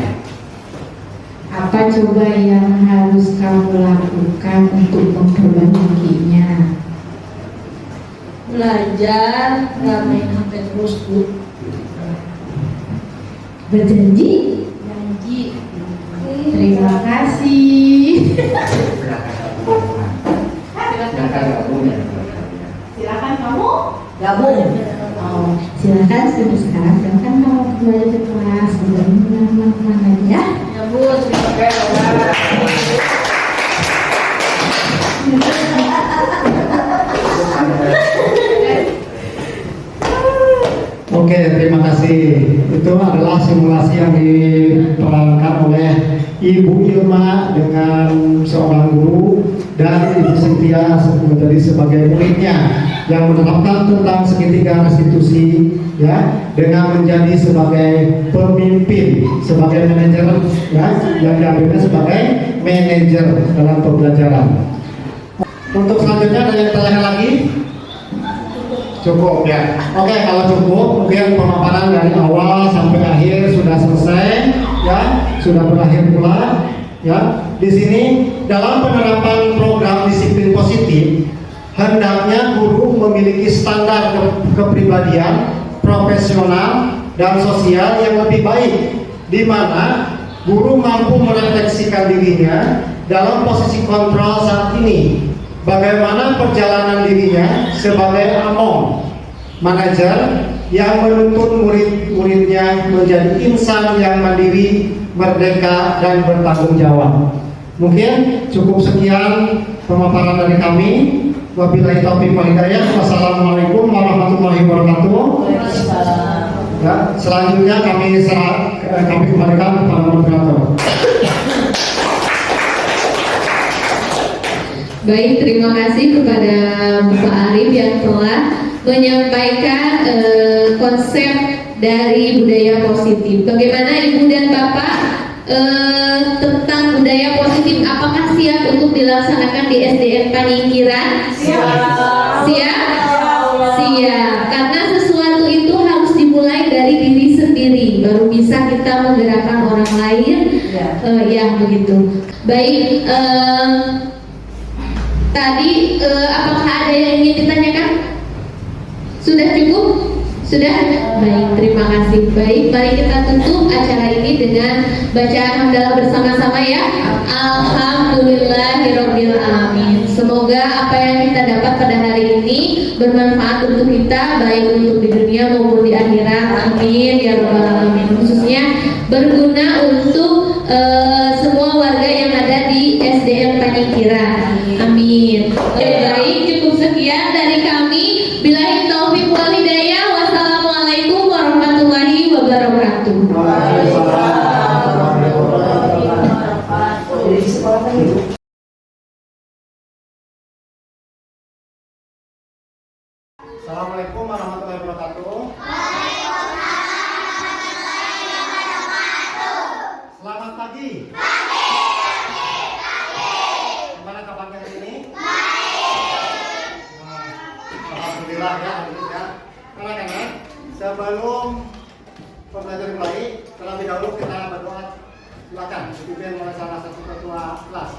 A: Apa coba yang harus kamu lakukan untuk memperbaikinya?
G: Belajar, nggak main HP terus Bu.
A: Berjanji?
G: Janji.
A: Terima kasih. Silakan kamu gabung. Oh, silakan sekarang silakan kamu kembali ke kelas, teman-teman lagi ya.
G: Ya Bu, terima kasih.
J: Oke, terima kasih. Itu adalah simulasi yang diperankan oleh Ibu Ilma dengan seorang guru dan Ibu Cynthia menjadi sebagai muridnya yang menerapkan tentang segitiga restitusi ya dengan menjadi sebagai pemimpin, sebagai manajer ya yang diambilnya sebagai manajer dalam pembelajaran. Untuk selanjutnya ada yang bertanya lagi? Cukup ya. Oke, kalau cukup mungkin pemaparan dari awal sampai akhir sudah selesai ya, sudah berakhir pula ya. Di sini dalam penerapan program disiplin positif hendaknya guru memiliki standar kepribadian profesional dan sosial yang lebih baik, di mana guru mampu merefleksikan dirinya dalam posisi kontrol saat ini. Bagaimana perjalanan dirinya sebagai among manajer yang menuntun murid-muridnya menjadi insan yang mandiri, merdeka, dan bertanggung jawab. Mungkin cukup sekian pemaparan dari kami. Wabillahi taufiq wal hidayah. Wassalamualaikum warahmatullahi wabarakatuh. Ya, selanjutnya kami kembalikan kepada moderator.
A: Baik, terima kasih kepada Bapak Arif yang telah menyampaikan konsep dari budaya positif. Bagaimana Ibu dan Bapak tentang budaya positif? Apakah siap untuk dilaksanakan di SDN Paningkiran? Siap. Siap? Siap. Karena sesuatu itu harus dimulai dari diri sendiri, baru bisa kita menggerakkan orang lain. Ya begitu. Baik. Tadi apakah ada yang ingin ditanyakan? Sudah cukup? Sudah? Baik, terima kasih. Baik, mari kita tutup acara ini dengan bacaan hamdalah bersama-sama ya. Alhamdulillahirabbil alamin. Semoga apa yang kita dapat pada hari ini bermanfaat untuk kita, baik untuk di dunia maupun di akhirat. Amin ya rabbal alamin. Khususnya berguna untuk semua warga yang ada di SDN Paningkiran. Amin. Baik, cukup sekian dari kami. Billahi taufiq wal hidayah. Wassalamualaikum warahmatullahi wabarakatuh.
J: Assalamualaikum warahmatullahi wabarakatuh. Selamat pagi. Gimana kabarnya hari ini? Alhamdulillah ya, alhamdulillah. Anak-anak, sebelum pembelajaran mulai, terlebih dahulu kita berdoa. Silakan, dipimpin oleh salah satu ketua kelas.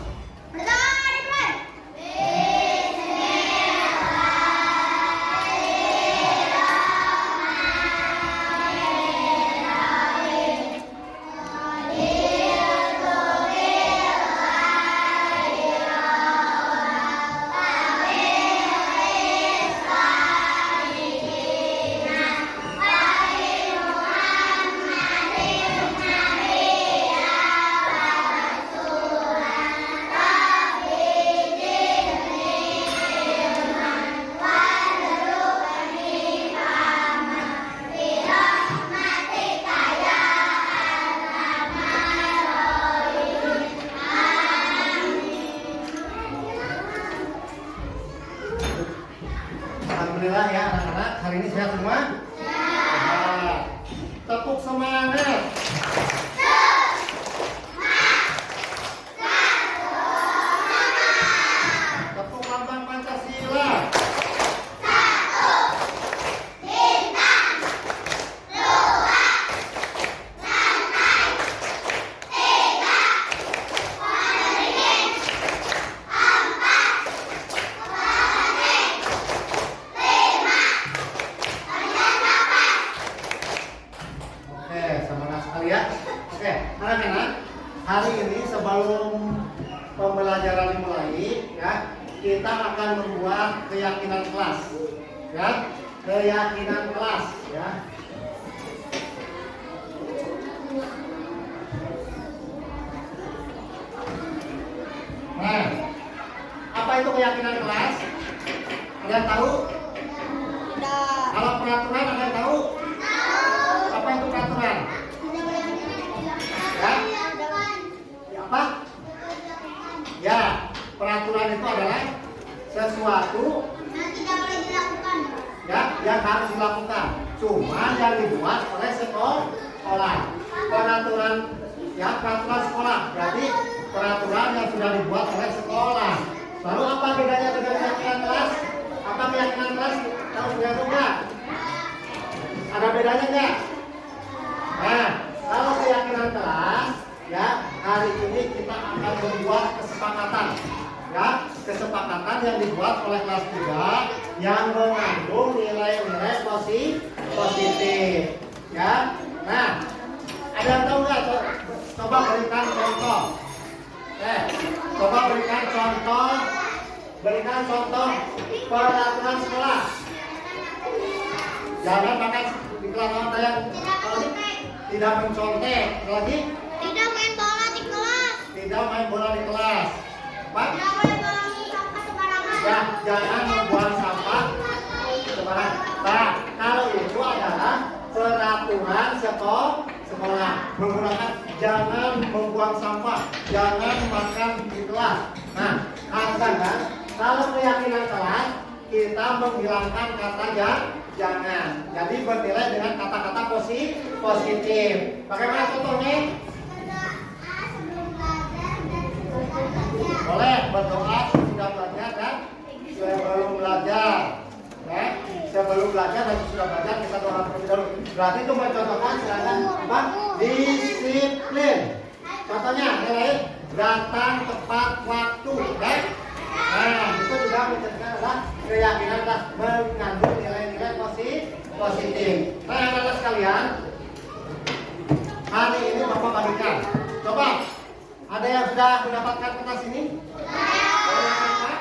J: Alhamdulillah ya anak-anak, hari ini sehat semua? Sehat. Tepuk semangat. Tepuk lambang Pancasila. Oke, semangat sekali ya. Oke, anak-anak, hari ini sebelum pembelajaran dimulai, ya, kita akan membuat keyakinan kelas, ya, keyakinan kelas, ya. Nah, apa itu keyakinan kelas? Ada yang tahu? Kalau peraturan ada yang tahu? Apa itu peraturan? Ya? Apa? Ya, peraturan itu adalah sesuatu ya yang harus dilakukan. Cuma yang dibuat oleh sekolah. Peraturan ya peraturan sekolah. Jadi peraturan yang sudah dibuat oleh sekolah. Lalu apa bedanya dengan keyakinan kelas? Apa keyakinan kelas? Tahu enggak? Ada bedanya enggak? Nah, kalau keyakinan kelas, ya hari ini kita akan membuat kesepakatan, ya kesepakatan yang dibuat oleh kelas 3 yang mengandung nilai-nilai positif, ya. Nah, ada yang tahu nggak? Coba berikan contoh. Coba berikan contoh peraturan sekolah. Jangan pakai iklan yang tidak mencontek. Lagi?
F: Tidak main bola di kelas.
J: Tidak main bola di kelas. Pak?
F: Tidak boleh buang sampah sembarangan.
J: Ya, jangan membuang sampah sembarangan. Nah, kalau itu adalah peraturan sekolah menggunakan jangan membuang sampah, jangan makan di kelas. Nah, kan? Kalau keyakinan kelas kita menghilangkan kata jangan. Jadi bernilai dengan kata-kata positif. Bagaimana contohnya? Boleh berdoa sudah belajar dan sebelum belajar. Ya, sebelum belajar dan sudah belajar kita doa terlebih dahulu. Berarti itu mencontohkan silakan apa? Disiplin. Contohnya nilai datang tepat waktu, ya. Nah, itu juga menceritakan adalah keyakinan adalah mengandung nilai-nilai positif. Nah, anak-anak sekalian, hari ini Bapak bagikan. Coba, ada yang sudah mendapatkan kertas ini? Berwarna apa?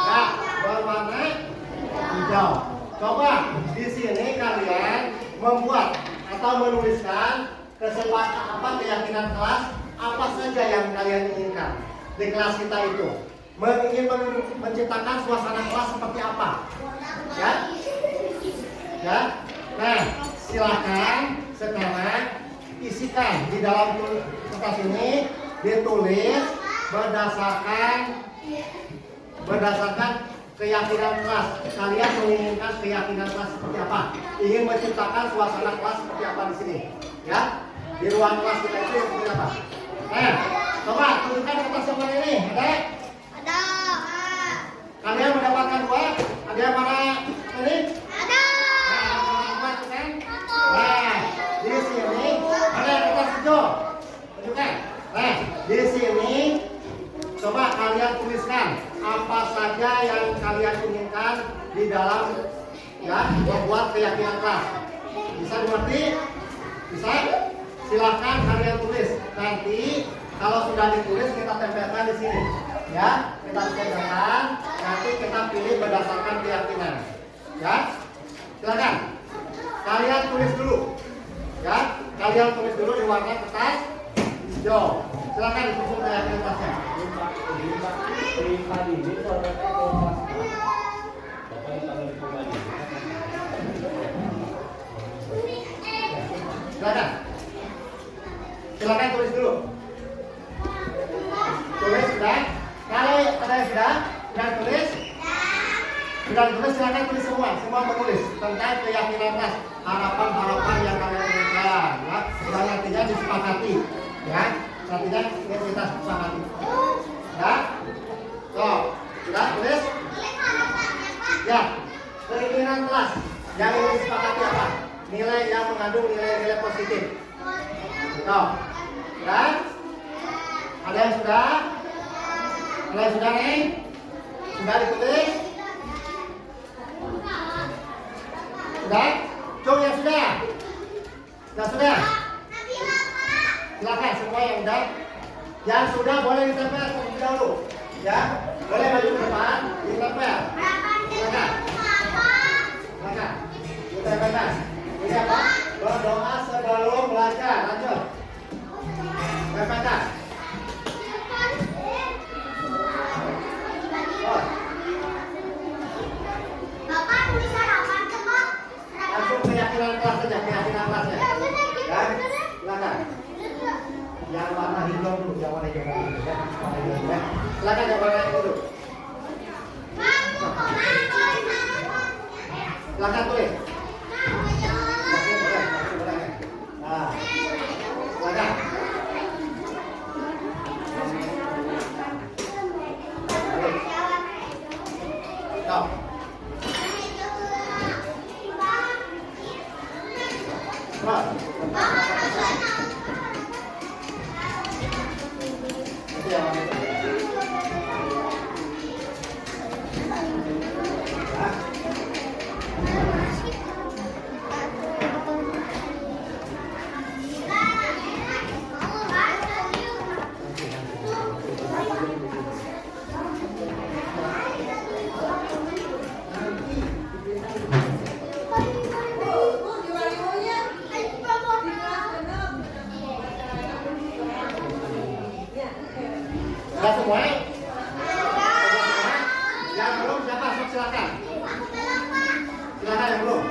J: Ya, berwarna hijau. Coba di sini kalian membuat atau menuliskan kesepakatan keyakinan kelas apa saja yang kalian inginkan. Di kelas kita itu ingin menciptakan suasana kelas seperti apa, ya? Nah, silakan sekarang isikan di dalam kertas ini, ditulis berdasarkan keyakinan kelas. Kalian menginginkan keyakinan kelas seperti apa? Ingin menciptakan suasana kelas seperti apa di sini, ya? Di ruang kelas kita itu seperti apa? Nah, coba tunjukkan kertas yang mana ini, ada?
F: Ada.
J: Kalian mendapatkan 2? Ada yang mana ini?
F: Ada.
J: Nah, di sini ada kertas hijau. Tunjukkan. Nah, di sini coba kalian tuliskan apa saja yang kalian inginkan di dalam ya membuat keyakinan kelas. Bisa dimengerti? Bisa? Silahkan kalian tulis. Nanti kalau sudah ditulis kita tempelkan di sini. Ya, kita tempelkan. Nanti kita pilih berdasarkan keyakinan. Ya, silakan. Kalian tulis dulu. Ya, kalian tulis dulu di warna kertas hijau. Silakan disusun keyakinan kelasnya. Silakan. Silakan tulis dulu. Tulis sudah. Kalau ada yang sudah tulis. Sudah ditulis, silakan tulis semua menulis tentang keyakinan kelas, harapan-harapan yang kalian inginkan. Ya, sudah nantinya disepakati, ya, nantinya kita sepakati. Ya, sudah tulis. Ya, keinginan kelas yang ingin disepakati apa? Nilai yang mengandung nilai-nilai positif. Dan ada yang sudah? Ada yang sudah nih? Sudah ditulis? Sudah? Cung yang sudah? Sudah? Silakan semua yang udah. Yang sudah boleh ditempel terlebih dahulu. Ya, boleh maju ke depan, ditempel. Silakan. Ditempelkan. Ini apa? Berdoa sebelum belajar. Lanjut. Tempelkan.
F: Bapak tulis harapan ke Pak.
J: Langsung keyakinan kelas saja, keyakinan kelasnya. Dan silakan. Yang warna hijau dulu, yang warna hijau dulu. Ya. Warna hijau dulu. Ya. Silakan yang warna hijau dulu. Silakan tulis. Nah, silakan. Stop. Sudah semua? Yang belum siapa? Silakan. Silakan yang belum.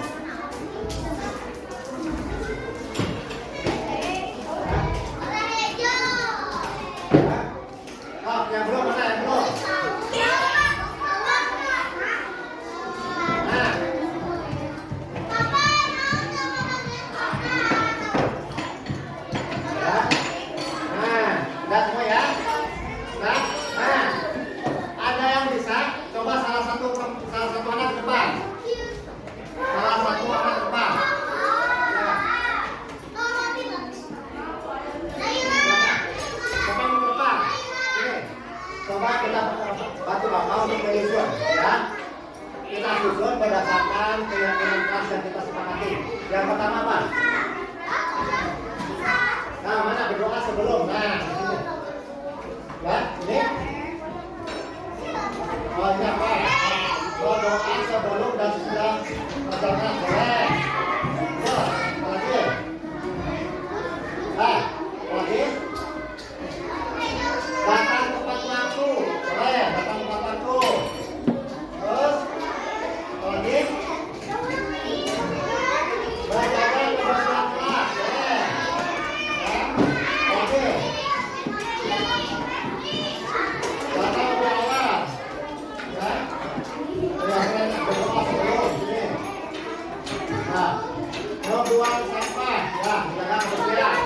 J: Yang belum mana? Yang belum? Sudah semua ya? Nah, ada yang bisa coba salah satu anak ke depan. Salah satu anak ke depan. Coba ke depan. Ini. Coba kita bantu Bapak untuk menyusun, ya. Kita susun berdasarkan keyakinan kelas yang kita sepakati. Yang pertama apa? Nah, mana berdoa sebelum? Nah, ini. Ya, ini. Oh, ini apa? Berdoa sebelum dan sudah perjalanan. Boleh. Lagi. Lagi. Datang tepat waktu. Boleh, datang tepat waktu. Terus. Lagi. Berjaga kebersihan kelas. Boleh. Lagi. Datang lebih awal. Ya. Berdoa sebelum. Sini. Nah. Membuang sampah. Ya, menjaga kebersihan.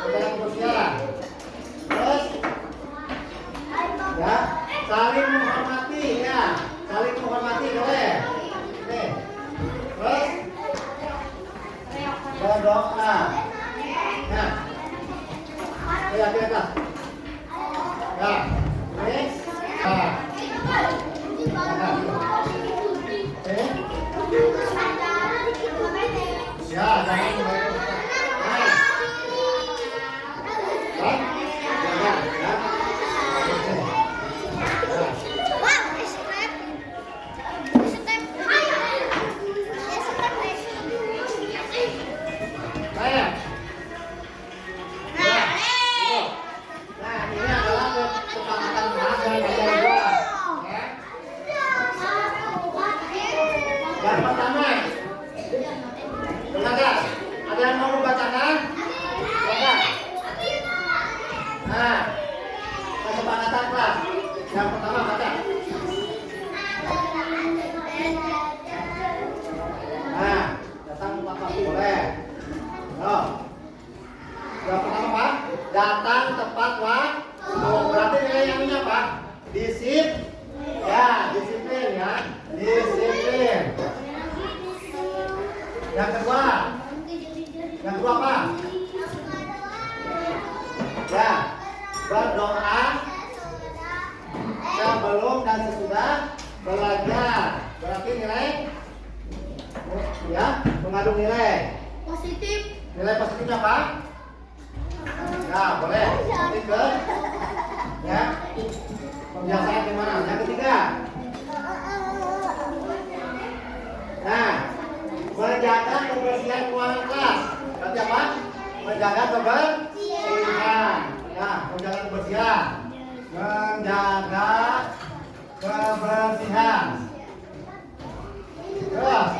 J: Menjaga kebersihan. Terus. Ya, saling menghormati. Ya, saling menghormati. Boleh. Nih. Terus. Berdoa. Nah. Ya, kita. Ya, ini. Nah. Ya, jangan Nah, ini adalah datang tepat waktu. Berarti nilai yang ini apa? Disiplin. Ya, disiplin ya. Disiplin. Yang kedua apa? Ya, berdoa sebelum dan sesudah belajar. Berarti nilai ya, mengandung nilai
F: Positif.
J: nilai positifnya apa? Ya, boleh. Nanti ke ya. Pembiasaan gimana? Yang ketiga. Nah, menjaga kebersihan ruangan kelas. Berarti apa? Menjaga kebersihan. Ya, menjaga kebersihan. Menjaga kebersihan. Terus.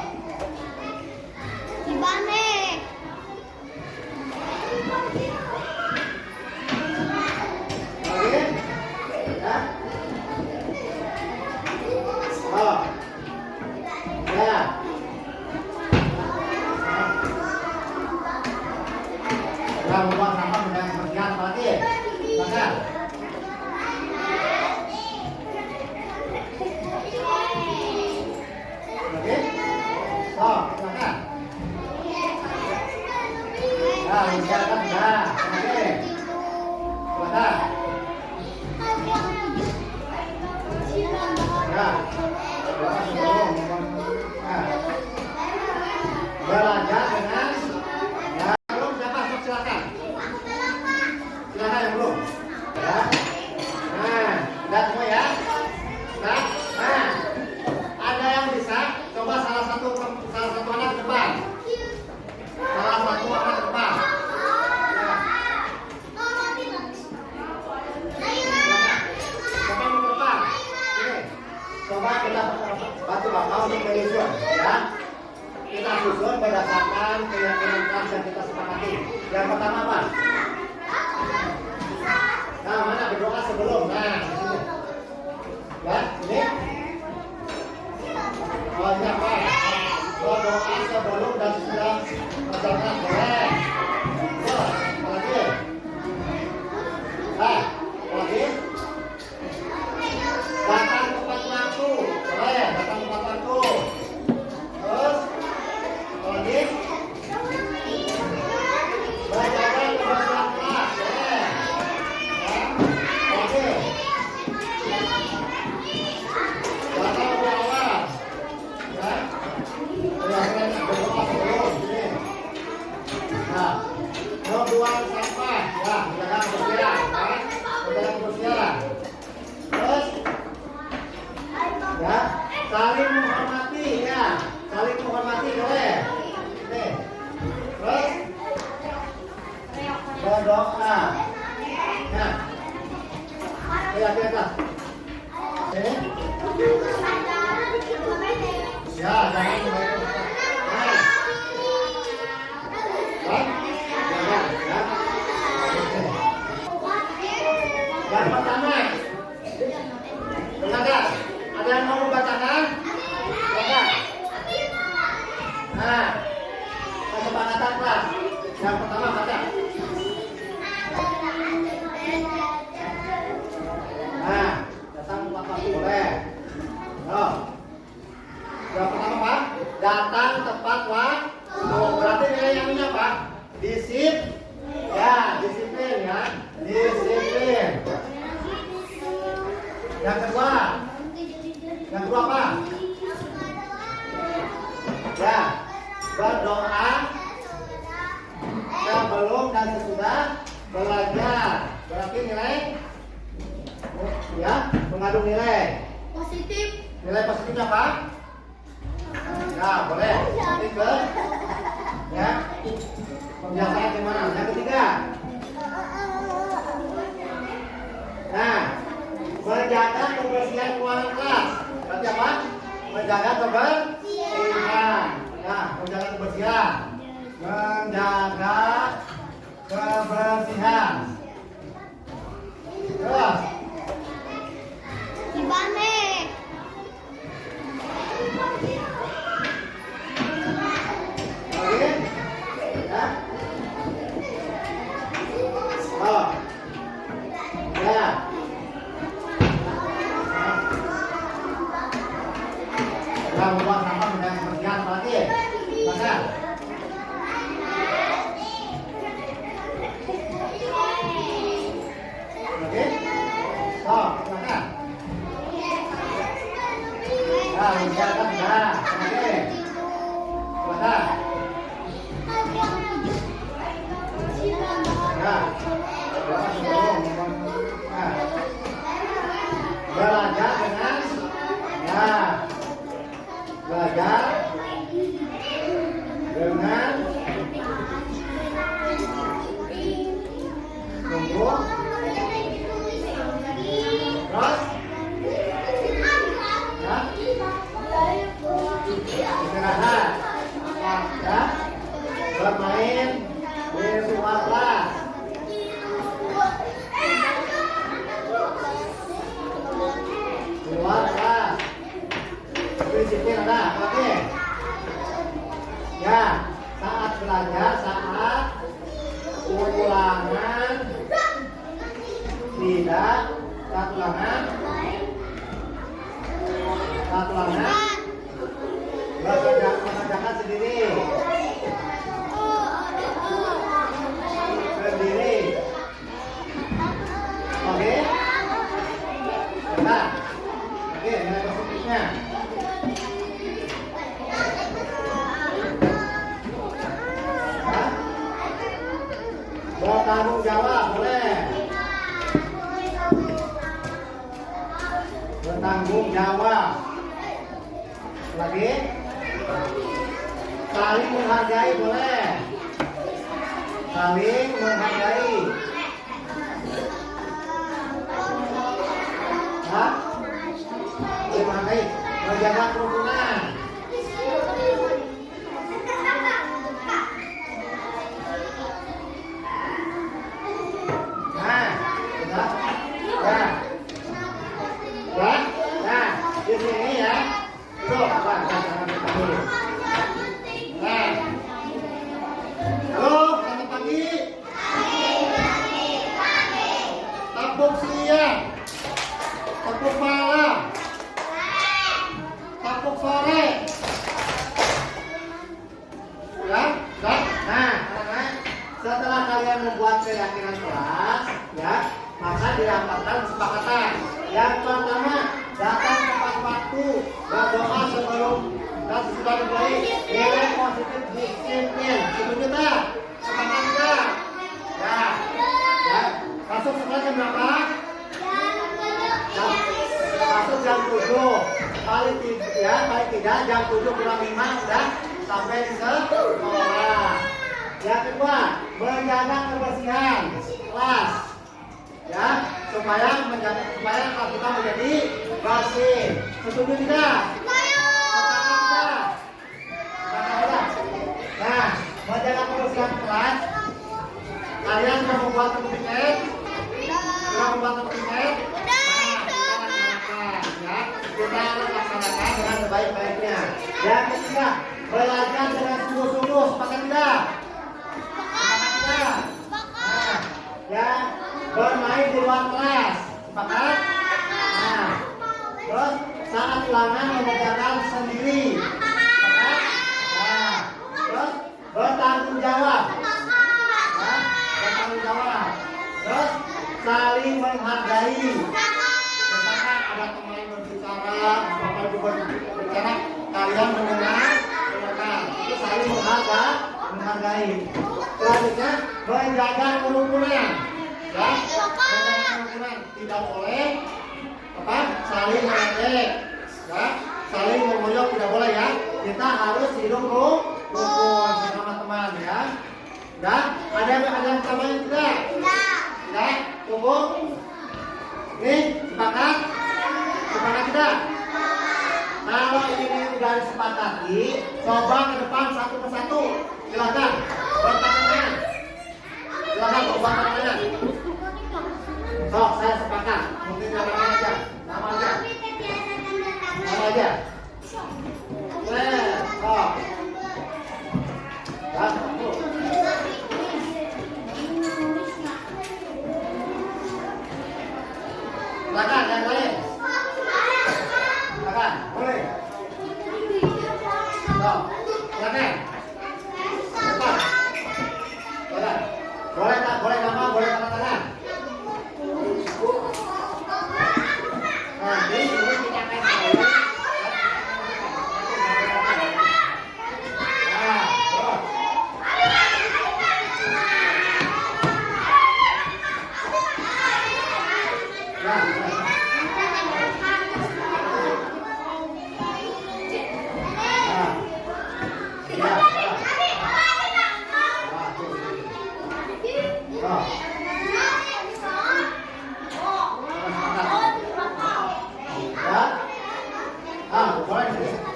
F: Gimana?
J: Oke. Ya. Oh. Ya. Nah, membuat sampah menjaga kebersihan berarti. Makan. Oke. Oh, makan. Nah, silakan sudah. Oke. Silakan. Ya. Belajar dengan ya, belum siapa silakan. Silakan yang belum. Ya. Nah, udah semua ya. Nah, ada yang bisa coba salah satu anak ke depan. Salah satu anak ke depan. Coba kita bantu Bapak untuk menyusun ya. Kita susun berdasarkan keyakinan kelas yang kita sepakati. Yang pertama apa? Nah, mana berdoa sebelum? Nah, sini. Ya, ini. Oh, ini apa? Berdoa sebelum dan sesudah perjalanan. Boleh. Terus, apa lagi? Apa lagi? Datang tepat waktu. Boleh, datang tepat waktu. Terus, apa lagi? Menjaga kebersihan kelas. Boleh. Ya. Apa lagi? Datang lebih awal. Ya. Biasanya berdoa sebelum. Sini. Nah, membuang sampah. Ya, menjaga kebersihan. Ya. Menjaga kebersihan. Terus ya, saling menghormati ya, saling menghormati boleh. Nih. Terus berdoa. Nah, lihat di atas. Oke. Ya, jangan kembali. Nah. Jangan, ya. Yang pertama, silakan. Ada yang mau membacakan? Silakan. Nah, kesepakatan kelas. Yang pertama baca. Nah, datang tepat waktu boleh. Oh. Yang pertama apa? Datang tepat waktu. Berarti nilai yang ini apa? Disiplin. Ya, disiplin ya. Disiplin. Yang kedua apa? Ya, berdoa sebelum dan sesudah belajar. Berarti nilai ya, mengandung nilai
F: Positif.
J: nilai positifnya apa? Ya, boleh. Nanti ke ya. Pembiasaan gimana? Yang ketiga. Nah, menjaga kebersihan ruangan kelas. Berarti apa? Menjaga kebersihan. Ya, menjaga kebersihan. Menjaga kebersihan. Terus.
F: Gimana?
J: Oke. Ya. Oh. ulangan tidak satu ulangan mengerjakan sendiri oke nah oke nilai positifnya bertanggung jawab boleh bertanggung jawab lagi saling menghargai boleh saling menghargai saling menghargai menjaga kerukunan di sini ya. Tuh, halo, selamat pagi. Tepuk siang. Tepuk malam. Tepuk sore. Ya, nah, setelah kalian membuat keyakinan kelas, ya, maka dirapatkan kesepakatan. Yang pertama, datang tepat waktu, berdoa sebelum dan sesudah dimulai. Nilai positif disiplin. Setuju tak? Sepakat tak? Ya. Masuk sekolah jam berapa? Masuk jam 7. Paling tidak jam 7 kurang 5 sudah sampai di sekolah. Yang kedua, menjaga kebersihan kelas. Ya, supaya kelas kita menjadi bersih. Setuju tidak? Sepakat tidak? Nah, menjaga kebersihan kelas. Kalian sudah membuat sertifikat? Ya, kita laksanakan dengan sebaik-baiknya. Yang ketiga, belajar dengan sungguh-sungguh. Sepakat tidak? Nah, ya, bermain di luar kelas. Sepakat? Nah, terus saat ulangan mengerjakan sendiri. Sepakat? Nah, terus bertanggung jawab. Nah, bertanggung jawab. Terus saling menghargai. Misalkan ada teman berbicara, bapak juga berbicara, kalian mendengar. Itu saling menghargai. Selanjutnya menjaga kerukunan. Ya, menjaga kerukunan tidak boleh saling meledek. Ya, saling mengoyok tidak boleh ya. Kita harus hidup rukun bersama teman ya. Dan ada yang tambahin tidak? Tidak. Cukup. Ini sepakat? Sepakat tidak? Kalau ini sudah disepakati, coba ke depan satu persatu. Silakan bertangan. Silakan coba tangan. Sok, saya sepakat. Mungkin nama aja. Nama aja. Sok. Satu. Silakan yang lain. Silakan, boleh. Sok, silakan. Cepat. Silakan. Boleh tak? Boleh nama, boleh tanda tangan. Nanti ini kita akan tahu.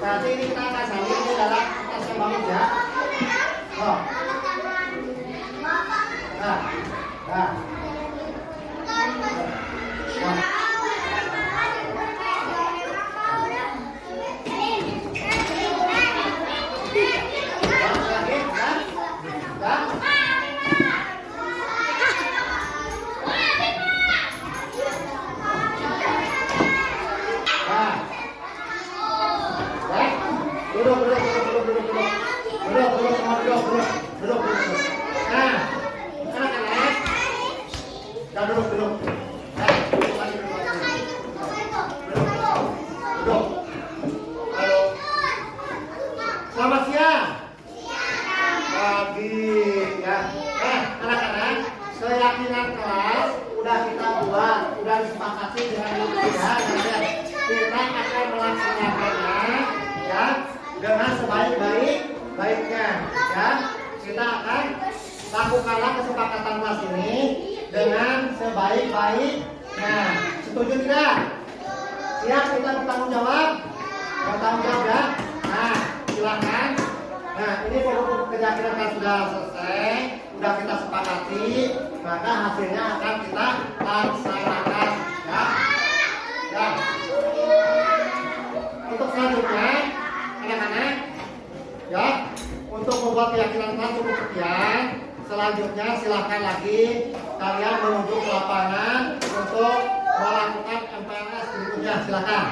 J: Nanti ini kita akan salin di dalam tas yang bagus ya. Oh. keyakinan kelas udah kita buat, udah disepakati dengan pimpinan, dan kita akan melaksanakannya ya dengan sebaik-baiknya ya. Kita akan lakukanlah kesepakatan kelas ini dengan sebaik-baiknya. Setuju tidak? Siap kita bertanggung jawab? Bertanggung jawab ya? Nah, silakan. Nah, ini pokok keyakinan kan sudah selesai, sudah kita sepakati, maka hasilnya akan kita laksanakan ya. Ya. Untuk selanjutnya, anak-anak, ya, untuk membuat keyakinan kelas cukup sekian. Selanjutnya silahkan lagi kalian menuju ke lapangan untuk melakukan MPLS berikutnya. Silakan.